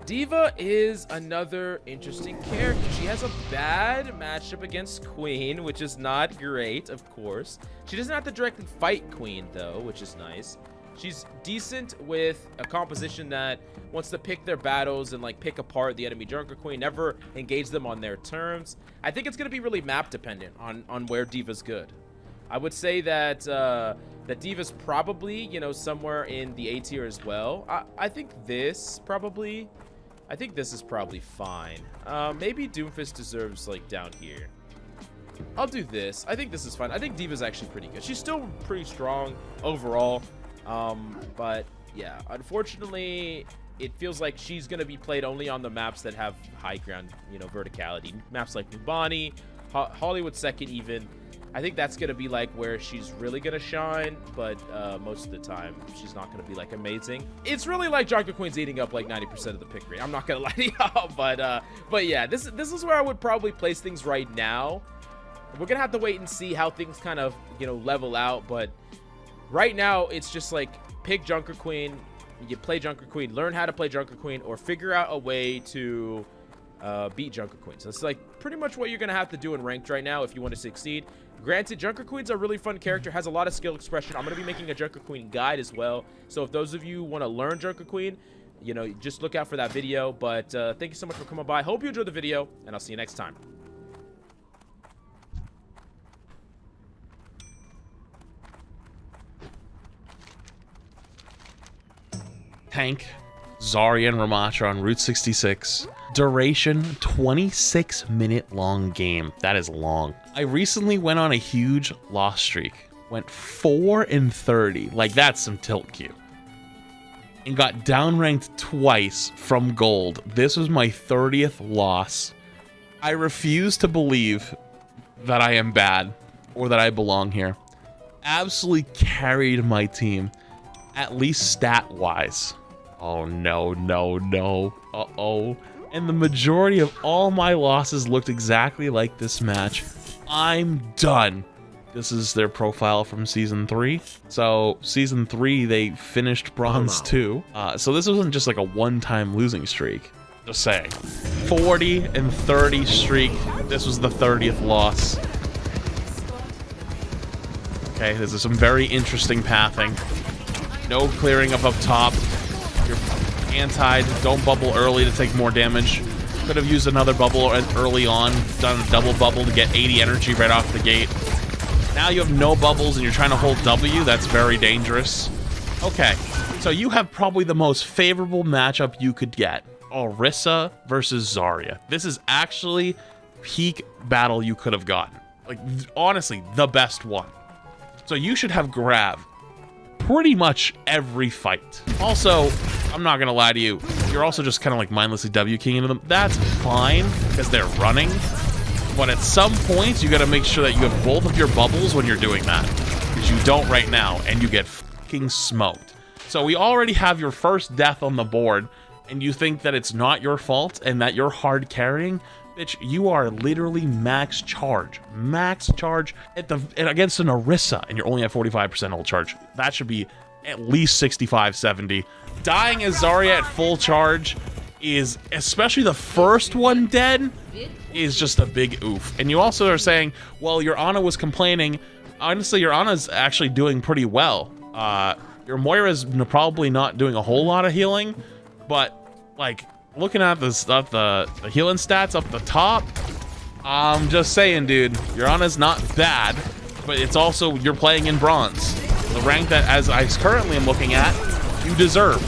Diva is another interesting character. She has a bad matchup against Queen, which is not great, of course. She doesn't have to directly fight Queen though, which is nice. She's decent with a composition that wants to pick their battles and like pick apart the enemy Junker Queen, never engage them on their terms. I think it's going to be really map dependent on where Diva's good. I would say that that Diva's probably, you know, somewhere in the A tier as well. I think this is probably fine. Maybe Doomfist deserves like down here. I'll do this. I think this is fine. I think Diva's actually pretty good. She's still pretty strong overall. But yeah, unfortunately, it feels like she's going to be played only on the maps that have high ground, you know, verticality. Maps like Nubani, Hollywood Second even. I think that's going to be like where she's really going to shine, but most of the time she's not going to be like amazing. It's really like Junker Queen's eating up like 90% of the pick rate. I'm not going to lie to y'all, but yeah, this is where I would probably place things right now. We're going to have to wait and see how things kind of, you know, level out, but right now it's just like pick Junker Queen, you play Junker Queen, learn how to play Junker Queen, or figure out a way to beat Junker Queen. So it's like pretty much what you're going to have to do in ranked right now if you want to succeed. Granted, Junker Queen's a really fun character, has a lot of skill expression. I'm going to be making a Junker Queen guide as well. So if those of you want to learn Junker Queen, you know, just look out for that video. But thank you so much for coming by. Hope you enjoyed the video, and I'll see you next time. Tank, Zarya and Ramatra on Route 66. Duration, 26-minute long game. That is long. I recently went on a huge loss streak. Went 4-30. Like, that's some tilt queue. And got downranked twice from gold. This was my 30th loss. I refuse to believe that I am bad or that I belong here. Absolutely carried my team, at least stat-wise. Oh, no. Uh-oh. And the majority of all my losses looked exactly like this match. I'm done. This is their profile from Season 3. So, Season 3, they finished Bronze 2. So this wasn't just like a one-time losing streak. Just saying. 40-30 streak. This was the 30th loss. Okay, this is some very interesting pathing. No clearing up top. You're anti, don't bubble early to take more damage. Could have used another bubble early on, done a double bubble to get 80 energy right off the gate. Now you have no bubbles and you're trying to hold W. That's very dangerous. Okay, so you have probably the most favorable matchup you could get. Orisa versus Zarya. This is actually peak battle you could have gotten. Like, honestly, the best one. So you should have Grav pretty much every fight. Also, I'm not gonna lie to you, you're also just kind of like mindlessly W-keying into them. That's fine, because they're running. But at some points, you gotta make sure that you have both of your bubbles when you're doing that. Because you don't right now, and you get fucking smoked. So we already have your first death on the board, and you think that it's not your fault and that you're hard carrying. Bitch, you are literally max charge against an Orisa, and you're only at 45% ult charge. That should be at least 65, 70. Dying as Zarya at full charge is, especially the first one dead, is just a big oof. And you also are saying, well, your Ana was complaining. Honestly, your Ana's actually doing pretty well. Your Moira's probably not doing a whole lot of healing, but like, looking at the healing stats up the top, I'm just saying, dude, your Ana's not bad, but it's also, you're playing in bronze, the rank that, as I currently am looking at, you deserve.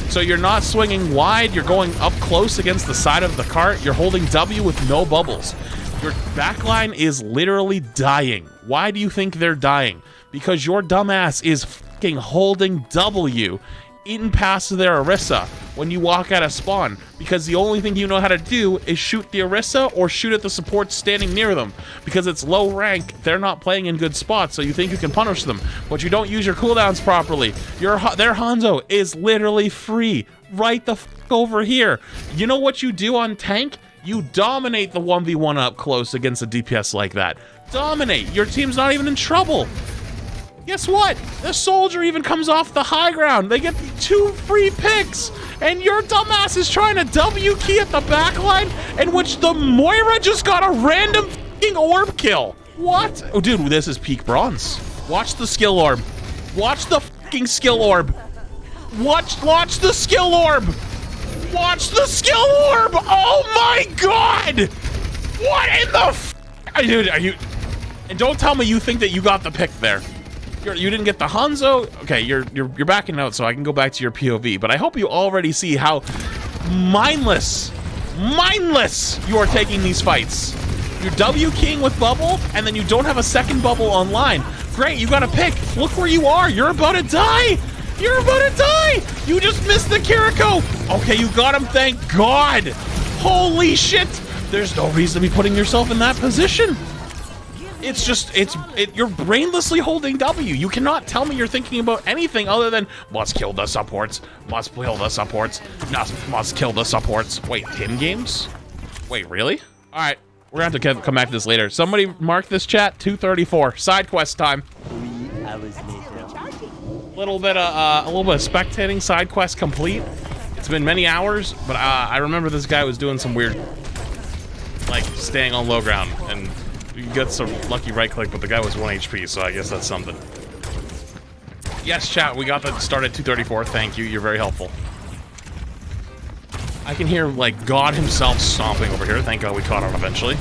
So you're not swinging wide, you're going up close against the side of the cart, you're holding W with no bubbles. Your backline is literally dying. Why do you think they're dying? Because your dumbass is fucking holding W in past their Orisa when you walk out of spawn, because the only thing you know how to do is shoot the Orisa or shoot at the supports standing near them, because it's low rank, they're not playing in good spots, so you think you can punish them, but you don't use your cooldowns properly. Their Hanzo is literally free right the fuck over here. You know what you do on tank? You dominate the 1v1 up close against a DPS like that. Dominate. Your team's not even in trouble. Guess what? The soldier even comes off the high ground. They get 2 free picks, and your dumbass is trying to W key at the backline, in which the Moira just got a random fucking orb kill. What? Oh, dude, this is peak bronze. Watch the skill orb. Watch the fucking skill orb. Watch the skill orb. Watch the skill orb. Oh my god! What in the f? Dude, are you? And don't tell me you think that you got the pick there. You didn't get the Hanzo. Okay, you're backing out, so I can go back to your POV. But I hope you already see how mindless you are taking these fights. You're W keying with bubble, and then you don't have a second bubble online. Great, you got a pick. Look where you are. You're about to die. You're about to die. You just missed the Kiriko. Okay, you got him. Thank God. Holy shit. There's no reason to be putting yourself in that position. It's just, you're brainlessly holding W. You cannot tell me you're thinking about anything other than, must kill the supports, must kill the supports, must kill the supports. Wait, Tim games? Wait, really? All right, we're gonna have to come back to this later. Somebody mark this chat, 2:34, side quest time. 3 hours later. A little bit of spectating, side quest complete. It's been many hours, but I remember this guy was doing some weird, like, staying on low ground, and you got some lucky right click, but the guy was 1 HP, so I guess that's something. Yes, chat, we got that start at 2:34. Thank you, you're very helpful. I can hear, like, God himself stomping over here. Thank God we caught on eventually. You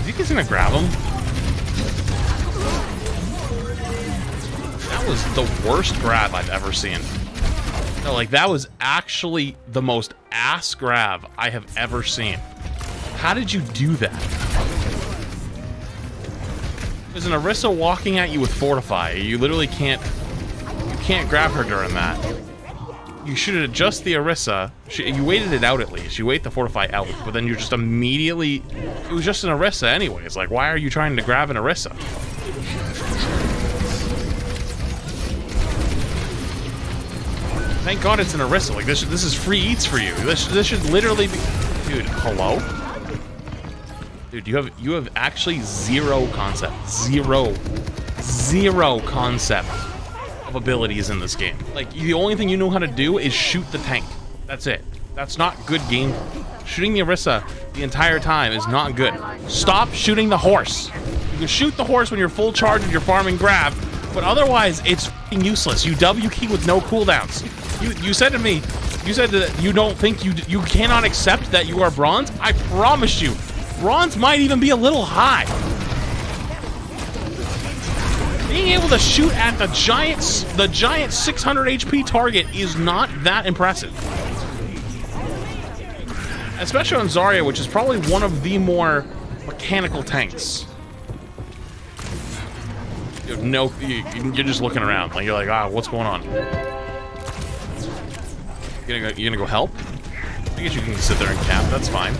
think he's gonna grab him? That was the worst grab I've ever seen. No, like, that was actually the most ass grab I have ever seen. How did you do that? There's an Orisa walking at you with Fortify. You literally can't grab her during that. You should adjust the Orisa. You waited it out at least. You wait the Fortify out, but then you just immediately... It was just an Orisa anyways. Like, why are you trying to grab an Orisa? Thank God it's an Orisa. Like, this is free eats for you. This should literally be... Dude, hello? Dude, you have actually zero concept. Zero concept of abilities in this game. Like, the only thing you know how to do is shoot the tank. That's it. That's not good game. Shooting the Orisa the entire time is not good. Stop shooting the horse. You can shoot the horse when you're full charge and you're farming grab, but otherwise it's f***ing useless. You W key with no cooldowns. You said to me, you said that you don't think you cannot accept that you are bronze. I promise you, bronze might even be a little high. Being able to shoot at the giant 600 HP target is not that impressive. Especially on Zarya, which is probably one of the more mechanical tanks. You have no, you're just looking around, like you're like, ah, what's going on? You gonna go help? I guess you can sit there and cap. That's fine.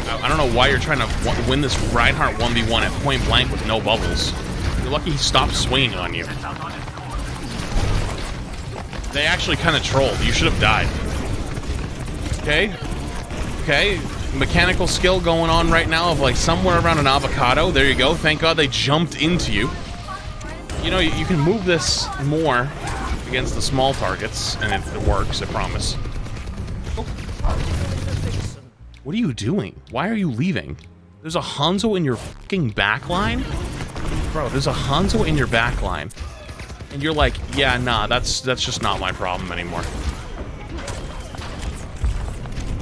I don't know why you're trying to win this Reinhardt 1v1 at point blank with no bubbles. You're lucky he stopped swinging on you. They actually kind of trolled. You should have died. Okay. Okay. Mechanical skill going on right now of like somewhere around an avocado. There you go. Thank God they jumped into you. You know, you can move this more against the small targets, and it works, I promise. Oh. What are you doing? Why are you leaving? There's a Hanzo in your fucking backline? Bro, there's a Hanzo in your backline. And you're like, yeah, nah, that's just not my problem anymore.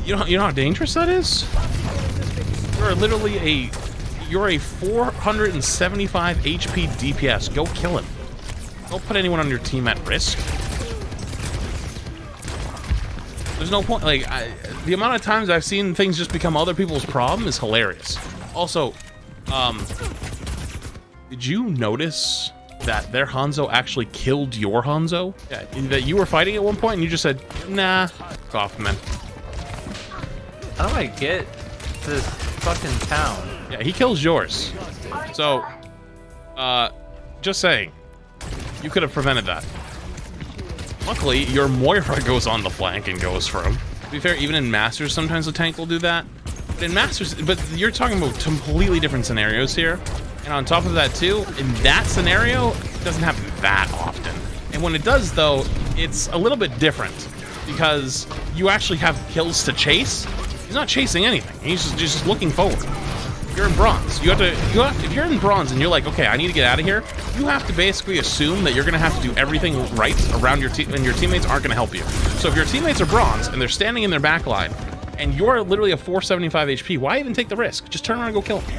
You know how dangerous that is? You're literally you're a 475 HP DPS. Go kill him. Don't put anyone on your team at risk. There's no point, like, the amount of times I've seen things just become other people's problem is hilarious. Also, did you notice that their Hanzo actually killed your Hanzo? Yeah, that you were fighting at one point and you just said, nah, fuck off, man. How do I get to this fucking town? Yeah, he kills yours. So, just saying, you could have prevented that. Luckily, your Moira goes on the flank and goes for him. To be fair, even in Masters, sometimes the tank will do that. But in Masters, but you're talking about completely different scenarios here. And on top of that, too, in that scenario, it doesn't happen that often. And when it does, though, it's a little bit different. Because you actually have kills to chase. He's not chasing anything. He's just looking forward. You're in bronze. If you're in bronze and you're like, okay, I need to get out of here, you have to basically assume that you're going to have to do everything right around your team, and your teammates aren't going to help you. So if your teammates are bronze and they're standing in their back line, and you're literally a 475 HP, why even take the risk? Just turn around and go kill him.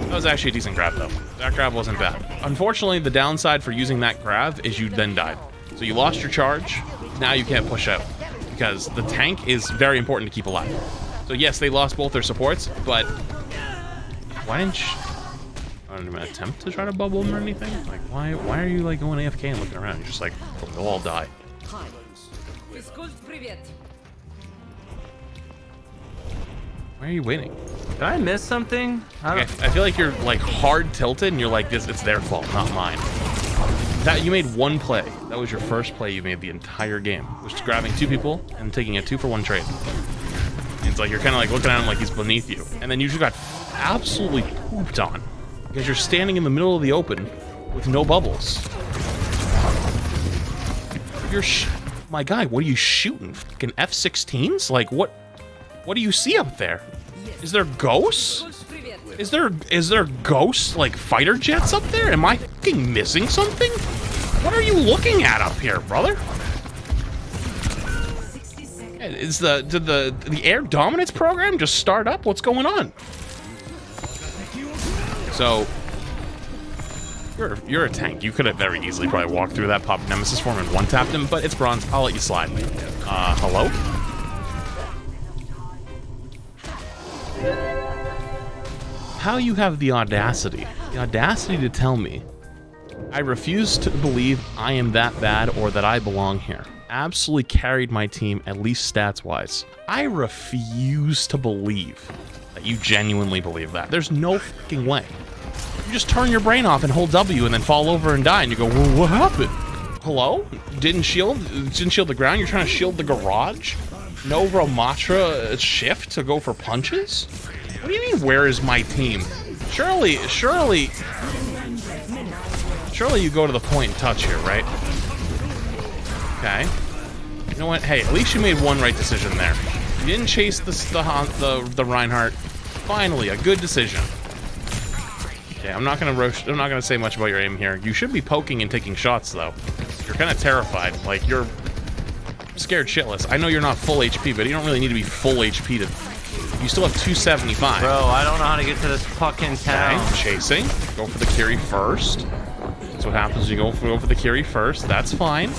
That was actually a decent grab, though. That grab wasn't bad. Unfortunately, the downside for using that grab is you then died. So you lost your charge. Now you can't push out, because the tank is very important to keep alive. So yes, they lost both their supports, but why didn't you... I don't even attempt to try to bubble them or anything? Like, why are you, like, going AFK and looking around? You're just like, they'll all die. Why are you waiting? Did I miss something? Okay, I feel like you're, like, hard tilted and you're like, it's their fault, not mine. That you made one play. That was your first play you made the entire game, which is grabbing two people and taking a 2-for-1 trade. And it's like you're kind of like looking at him like he's beneath you, and then you just got absolutely pooped on because you're standing in the middle of the open with no bubbles. You're my guy. What are you shooting? Fucking F-16s? Like what? What do you see up there? Is there ghosts? Is there ghosts, like, fighter jets up there? Am I fucking missing something? What are you looking at up here, brother? Is did the air dominance program just start up? What's going on? So, you're a tank. You could have very easily probably walked through that, popped Nemesis form and one-tapped him, but it's bronze. I'll let you slide. Hello? How you have the audacity to tell me I refuse to believe I am that bad or that I belong here. Absolutely carried my team, at least stats-wise. I refuse to believe that you genuinely believe that. There's no fucking way. You just turn your brain off and hold W and then fall over and die and you go, well, what happened? Hello? Didn't shield the ground? You're trying to shield the garage? No Ramatra shift to go for punches? What do you mean, where is my team? Surely you go to the point and touch here, right? Okay. You know what? Hey, at least you made one right decision there. You didn't chase the Reinhardt. Finally, a good decision. Okay, I'm not gonna say much about your aim here. You should be poking and taking shots, though. You're kind of terrified. Like, you're scared shitless. I know you're not full HP, but you don't really need to be full HP to You still have 275. Bro, I don't know how to get to this fucking town. Okay, chasing. Go for the Kiri first. That's what happens when you go for the Kiri first. That's fine.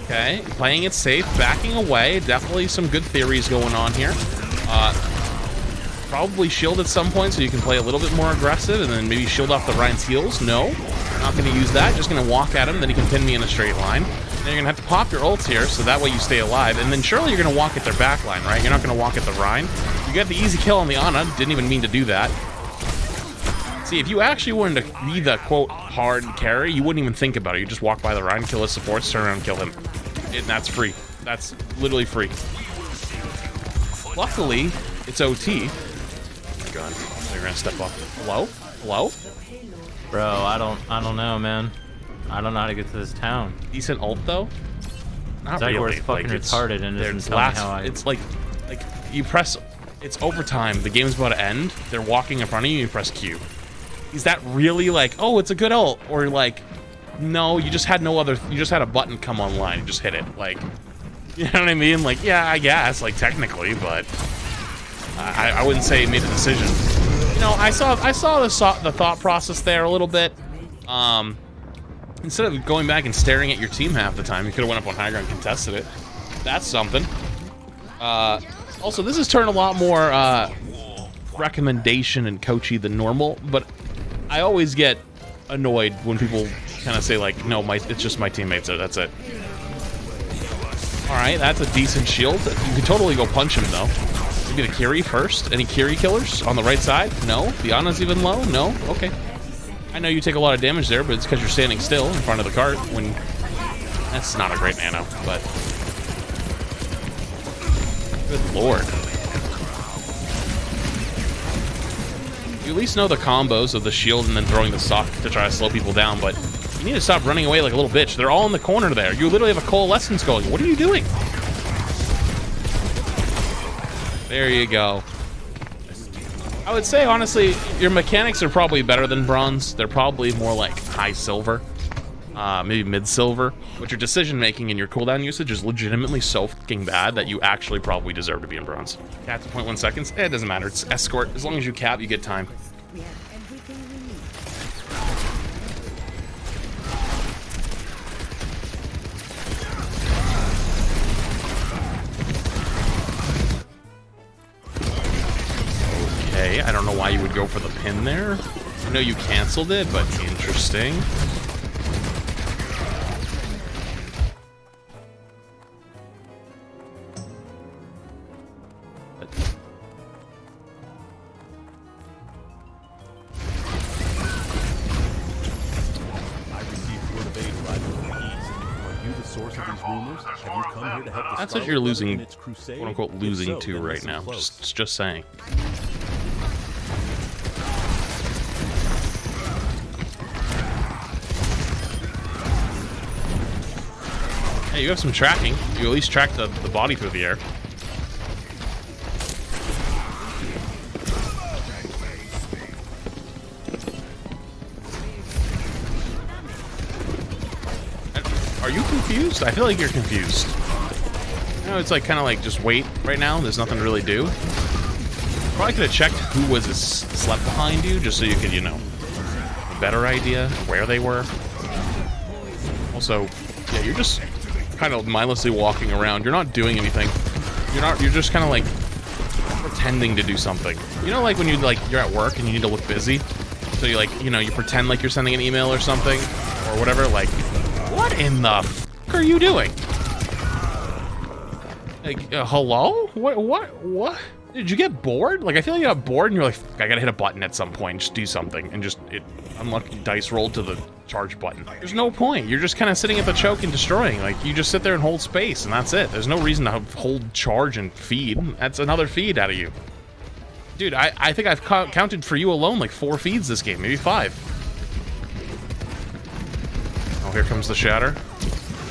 Okay, playing it safe, backing away. Definitely some good theories going on here. Probably shield at some point so you can play a little bit more aggressive and then maybe shield off the Ryan's heals. No, not going to use that. Just going to walk at him, then he can pin me in a straight line. Then you're going to have to pop your ults here so that way you stay alive. And then surely you're going to walk at their back line, right? You're not going to walk at the Ryan. You got the easy kill on the Ana. Didn't even mean to do that. See, if you actually wanted to be the, quote, hard carry, you wouldn't even think about it. You just walk by the Ryan, kill his supports, turn around and kill him. And that's free. That's literally free. Luckily, it's OT. God, they're gonna step up. Hello? Hello? Bro, I don't know, man. I don't know how to get to this town. Decent ult though? Not Zygor's really. fucking retarded and doesn't tell me how I... It's like you press. It's overtime. The game's about to end. They're walking in front of you. You press Q. Is that really like? Oh, it's a good ult, or like? No, you just had no other. You just had a button come online. You just hit it. Like, you know what I mean? Like, yeah, I guess, like technically, but. I wouldn't say he made a decision. You know, I saw the thought process there a little bit. Instead of going back and staring at your team half the time, you could have went up on high ground and contested it. That's something. Also, this has turned a lot more recommendation and coachy than normal, but I always get annoyed when people kind of say like, no, it's just my teammates, so that's it. All right, that's a decent shield. You can totally go punch him though. Maybe the Kiri first. Any Kiri killers on the right side? No. The Ana's even low? No. Okay. I know you take a lot of damage there, but it's because you're standing still in front of the cart. When that's not a great nano, but good lord. You at least know the combos of the shield and then throwing the sock to try to slow people down, but you need to stop running away like a little bitch. They're all in the corner there. You literally have a coalescence going. What are you doing? There you go. I would say, honestly, your mechanics are probably better than bronze. They're probably more like high silver, maybe mid silver. But your decision making and your cooldown usage is legitimately so fucking bad that you actually probably deserve to be in bronze. Cap to 0.1 seconds. It doesn't matter. It's escort. As long as you cap, you get time. We have everything we need. Okay, I don't know why you would go for the pin there. I know you canceled it, but interesting. That's what you're losing, quote unquote, losing to right now. Just saying. Hey, you have some tracking. You at least track the body through the air. Are you confused? I feel like you're confused. You know, it's like kind of like just wait right now. There's nothing to really do. Probably could have checked who was slept behind you, just so you could, you know, have a better idea where they were. Also, yeah, you're just kind of mindlessly walking around. You're not doing anything. You're just kind of like pretending to do something. You know, like when you're at work and you need to look busy, so you like, you know, you pretend like you're sending an email or something or whatever. Like, what in the f are you doing? Like, hello? What? Did you get bored? Like, I feel like you got bored and you're like, I gotta hit a button at some point, just do something, and just unlucky dice rolled to the charge button. There's no point. You're just kind of sitting at the choke and destroying. Like, you just sit there and hold space, and that's it. There's no reason to hold charge and feed. That's another feed out of you. Dude, I think I've counted for you alone like 4 feeds this game, maybe 5. Oh, here comes the shatter.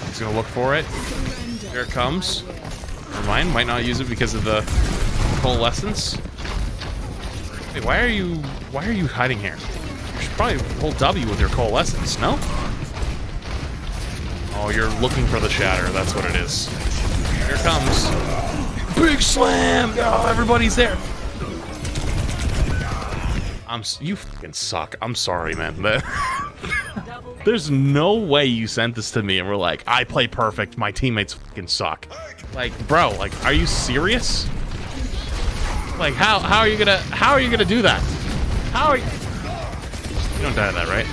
He's gonna look for it. Here it comes. Never mind, might not use it because of the coalescence. Hey, why are you hiding here? You should probably hold W with your coalescence, no? Oh, you're looking for the shatter, that's what it is. Here it comes. Big slam! Oh, everybody's there. You fucking suck. I'm sorry, man. There's no way you sent this to me and we're like, I play perfect. My teammates fucking suck. Like, bro, like, are you serious? Like, how are you gonna do that? How are you? You don't die to that, right?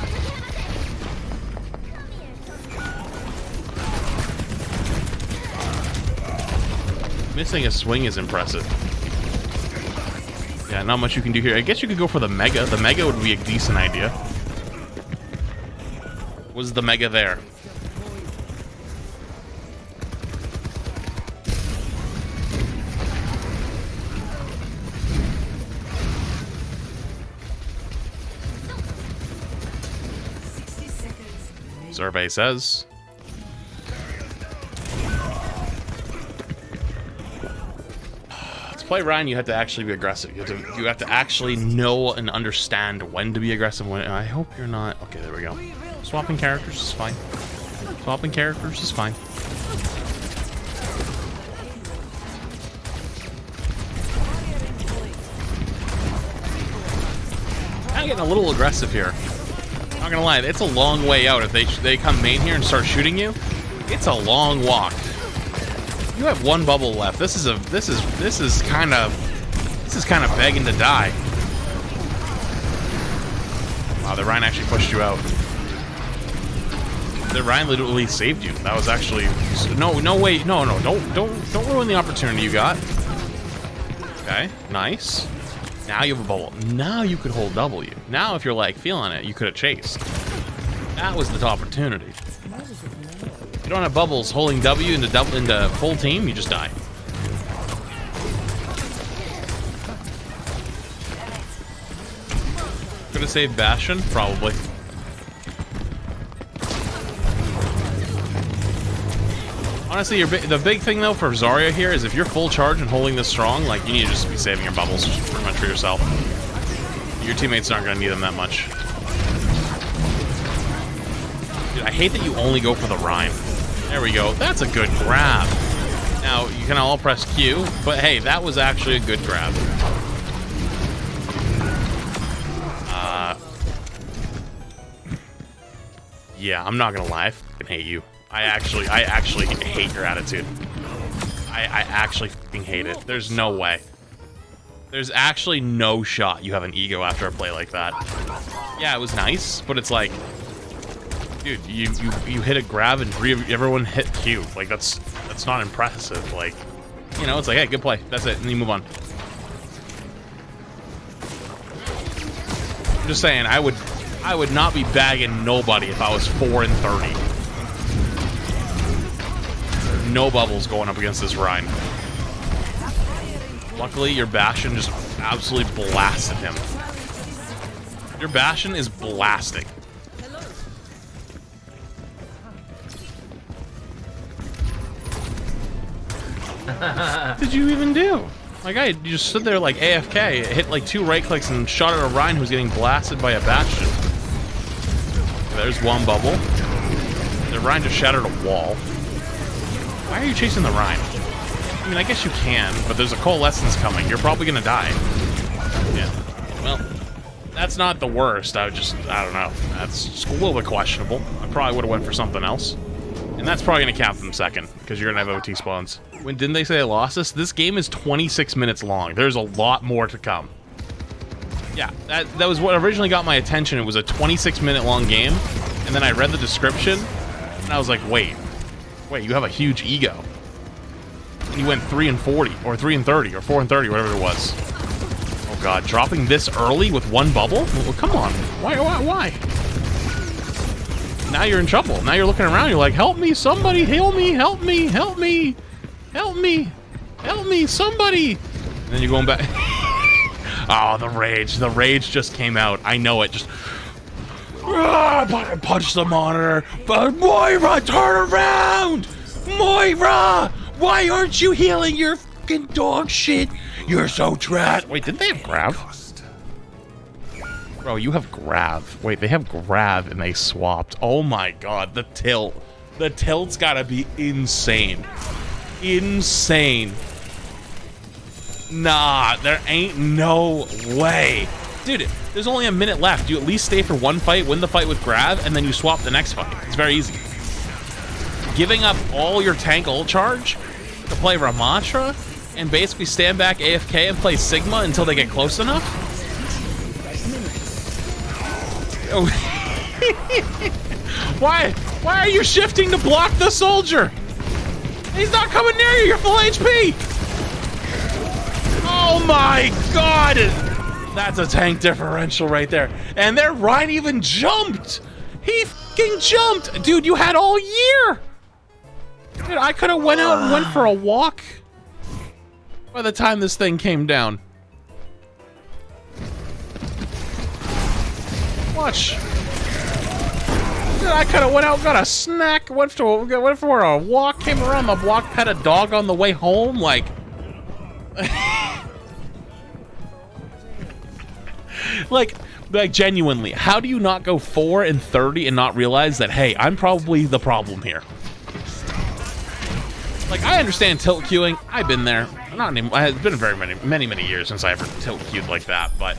Missing a swing is impressive. Yeah, not much you can do here. I guess you could go for the Mega. The Mega would be a decent idea. Was the Mega there? Survey says. To play Ryan, you have to actually be aggressive. You have to actually know and understand when to be aggressive. When I hope you're not. Okay, there we go. Swapping characters is fine. Swapping characters is fine. Kind of getting a little aggressive here. Not gonna lie, it's a long way out. If they come main here and start shooting you, it's a long walk. You have one bubble left. This is kind of begging to die. Wow, the Ryan actually pushed you out. The Ryan literally saved you. That was actually no wait, no, don't ruin the opportunity you got. Okay, nice. Now you have a bubble. Now you could hold W. Now if you're like feeling it, you could have chased. That was the opportunity. You don't have bubbles holding W into full team, you just die. Could have saved Bastion, probably. Honestly, the big thing though for Zarya here is if you're full charge and holding this strong, like you need to just be saving your bubbles pretty much for yourself. Your teammates aren't going to need them that much. Dude, I hate that you only go for the Rhyme. There we go. That's a good grab. Now, you can all press Q, but hey, that was actually a good grab. Yeah, I'm not going to lie. I fucking hate you. I actually hate your attitude. I actually fucking hate it. There's no way. There's actually no shot you have an ego after a play like that. Yeah, it was nice, but it's like, dude, you hit a grab and everyone hit Q. Like that's not impressive. Like, you know, it's like, hey, good play. That's it, and you move on. I'm just saying, I would not be bagging nobody if I was 4-30. No bubbles going up against this Rhine. Luckily, your Bastion just absolutely blasted him. Your Bastion is blasting. What did you even do? Like, you just stood there like AFK, hit like 2 right clicks and shot at a Rhine who's getting blasted by a Bastion. There's one bubble. The Rhine just shattered a wall. Why are you chasing the Rhine? I mean, I guess you can, but there's a coalescence coming. You're probably gonna die. Yeah. Well, that's not the worst. I don't know. That's just a little bit questionable. I probably would have went for something else. And that's probably gonna count them second, because you're gonna have OT spawns. When didn't they say I lost this? This game is 26 minutes long. There's a lot more to come. Yeah, that was what originally got my attention. It was a 26-minute long game, and then I read the description, and I was like, wait, you have a huge ego. And you went 3-40, or 3-30, or 4-30, whatever it was. Oh god, dropping this early with one bubble? Well, come on, why? Now you're in trouble. Now you're looking around, you're like, help me, somebody, help me, somebody! And then you're going back. Oh, the rage just came out. I know it, just... punch the monitor. But Moira, turn around! Moira! Why aren't you healing your fucking dog shit? You're so trash. Wait, didn't they have grab? Bro, you have grab. Wait, they have grab and they swapped. Oh my god, the tilt. The tilt's gotta be insane. Insane. Nah, there ain't no way. Dude, There's only a minute left. You at least stay for one fight, win the fight with grab, and then you swap the next fight. It's very easy. Giving up all your tank ult charge to play Ramatra and basically stand back AFK and play Sigma until they get close enough? Oh. Why are you shifting to block the soldier? He's not coming near you, you're full HP! Oh my god! That's a tank differential right there. And their Ryan even jumped! He fucking jumped! Dude, you had all year! Dude, I could have went out and went for a walk by the time this thing came down. Watch. Dude, I could have went out, got a snack, went for a walk, came around the block, pet a dog on the way home, like... like genuinely, how do you not go 4 and 30 and not realize that, hey, I'm probably the problem here? Like, I understand tilt queuing. I've been there. Not anymore. It's been very many years since I ever tilt queued like that, but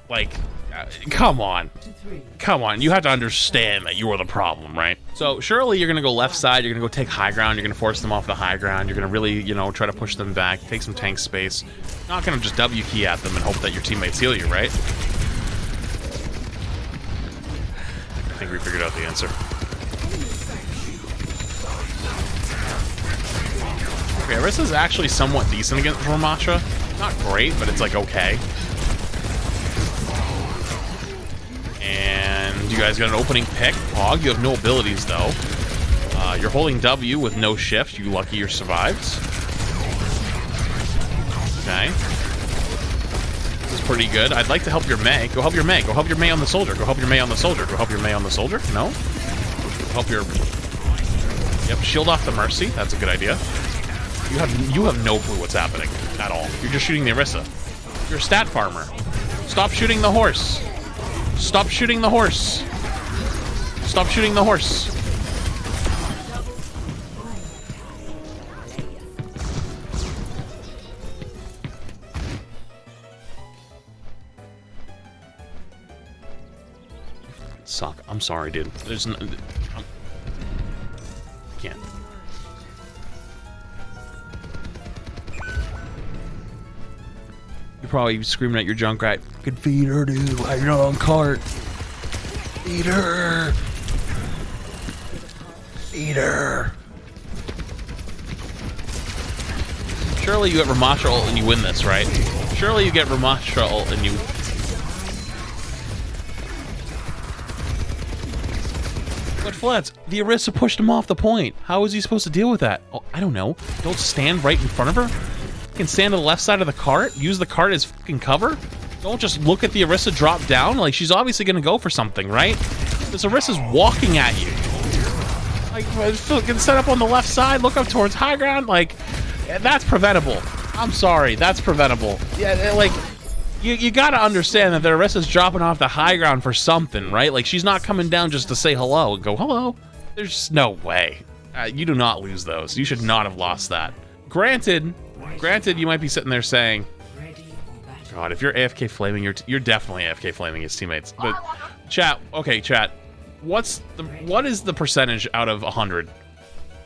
like, come on. Come on, you have to understand that you are the problem, right? So surely you're gonna go left side, you're gonna go take high ground, you're gonna force them off the high ground, you're gonna really, you know, try to push them back, take some tank space. Not gonna just W key at them and hope that your teammates heal you, right? I think we figured out the answer. Okay, Orisa's actually somewhat decent against Ramatra. Not great, but it's like okay. And you guys got an opening pick. Pog, you have no abilities though. You're holding W with no shift. You lucky you're survived. Okay. This is pretty good. I'd like to help your Mei. Go help your Mei. Go help your Mei on the soldier. Go help your Mei on the soldier. Go help your Mei on the soldier. No? Go help your... Yep, shield off the Mercy. That's a good idea. You have no clue what's happening at all. You're just shooting the Orisa. You're a stat farmer. Stop shooting the horse. Stop shooting the horse. Stop shooting the horse. Suck. I'm sorry, dude. There's no... can't. You're probably screaming at your Junkrat. Fucking feed her, dude. Why you're not on cart? Feed her. Feed her. Surely you get Ramatra ult and you win this, right? Surely you get Ramatra ult and you... But Flats, the Orisa pushed him off the point. How is he supposed to deal with that? Oh, I don't know. Don't stand right in front of her? Can stand on the left side of the cart, use the cart as fucking cover. Don't just look at the Orisa drop down. Like, she's obviously gonna go for something, right? This Orisa's walking at you. Like, fucking set up on the left side, look up towards high ground. Like, that's preventable. I'm sorry, that's preventable. Yeah, like, you gotta understand that the Orisa's dropping off the high ground for something, right? Like, she's not coming down just to say hello and go, hello. There's no way. You do not lose those. You should not have lost that. Granted, you might be sitting there saying, God, if you're AFK flaming, you're definitely AFK flaming his teammates. But chat, okay, chat, what is the percentage out of 100?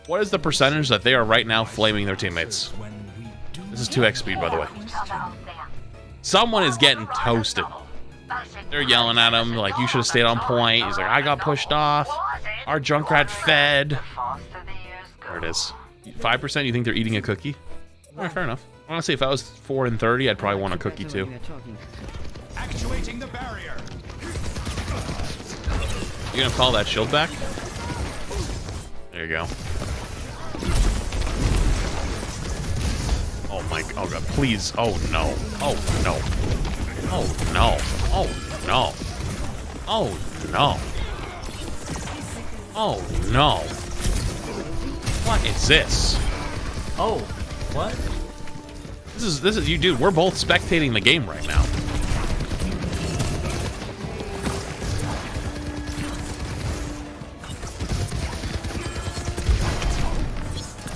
What is the percentage that they are right now flaming their teammates? This is 2x speed, by the way. Someone is getting toasted. They're yelling at him like, you should have stayed on point. He's like, I got pushed off. Our Junkrat fed. There it is. 5%, you think they're eating a cookie? All right, fair enough. Honestly, if I was 4 and 30, I'd probably want a cookie too. Actuating the barrier. You gonna call that shield back? There you go. Oh my, oh god, please. Oh no. Oh no. Oh no. Oh no. Oh no. Oh no. What is this? Oh, what? This is you, dude. We're both spectating the game right now.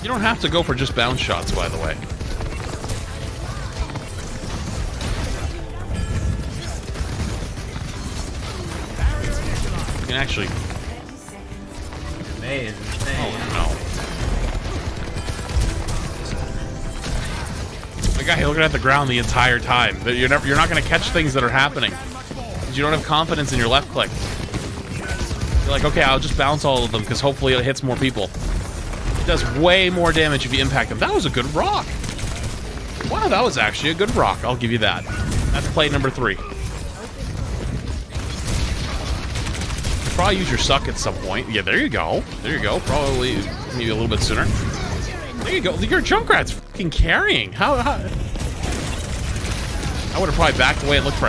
You don't have to go for just bounce shots, by the way. actually. May is insane. Oh no. My guy looking at the ground the entire time. You're not gonna catch things that are happening. You don't have confidence in your left click. You're like, okay, I'll just bounce all of them because hopefully it hits more people. It does way more damage if you impact them. That was a good rock. Wow, that was actually a good rock. I'll give you that. That's play number 3. Probably use your suck at some point. Yeah, there you go. There you go. Probably maybe a little bit sooner. There you go. Your Junkrat's fucking carrying. How I would have probably backed away and looked for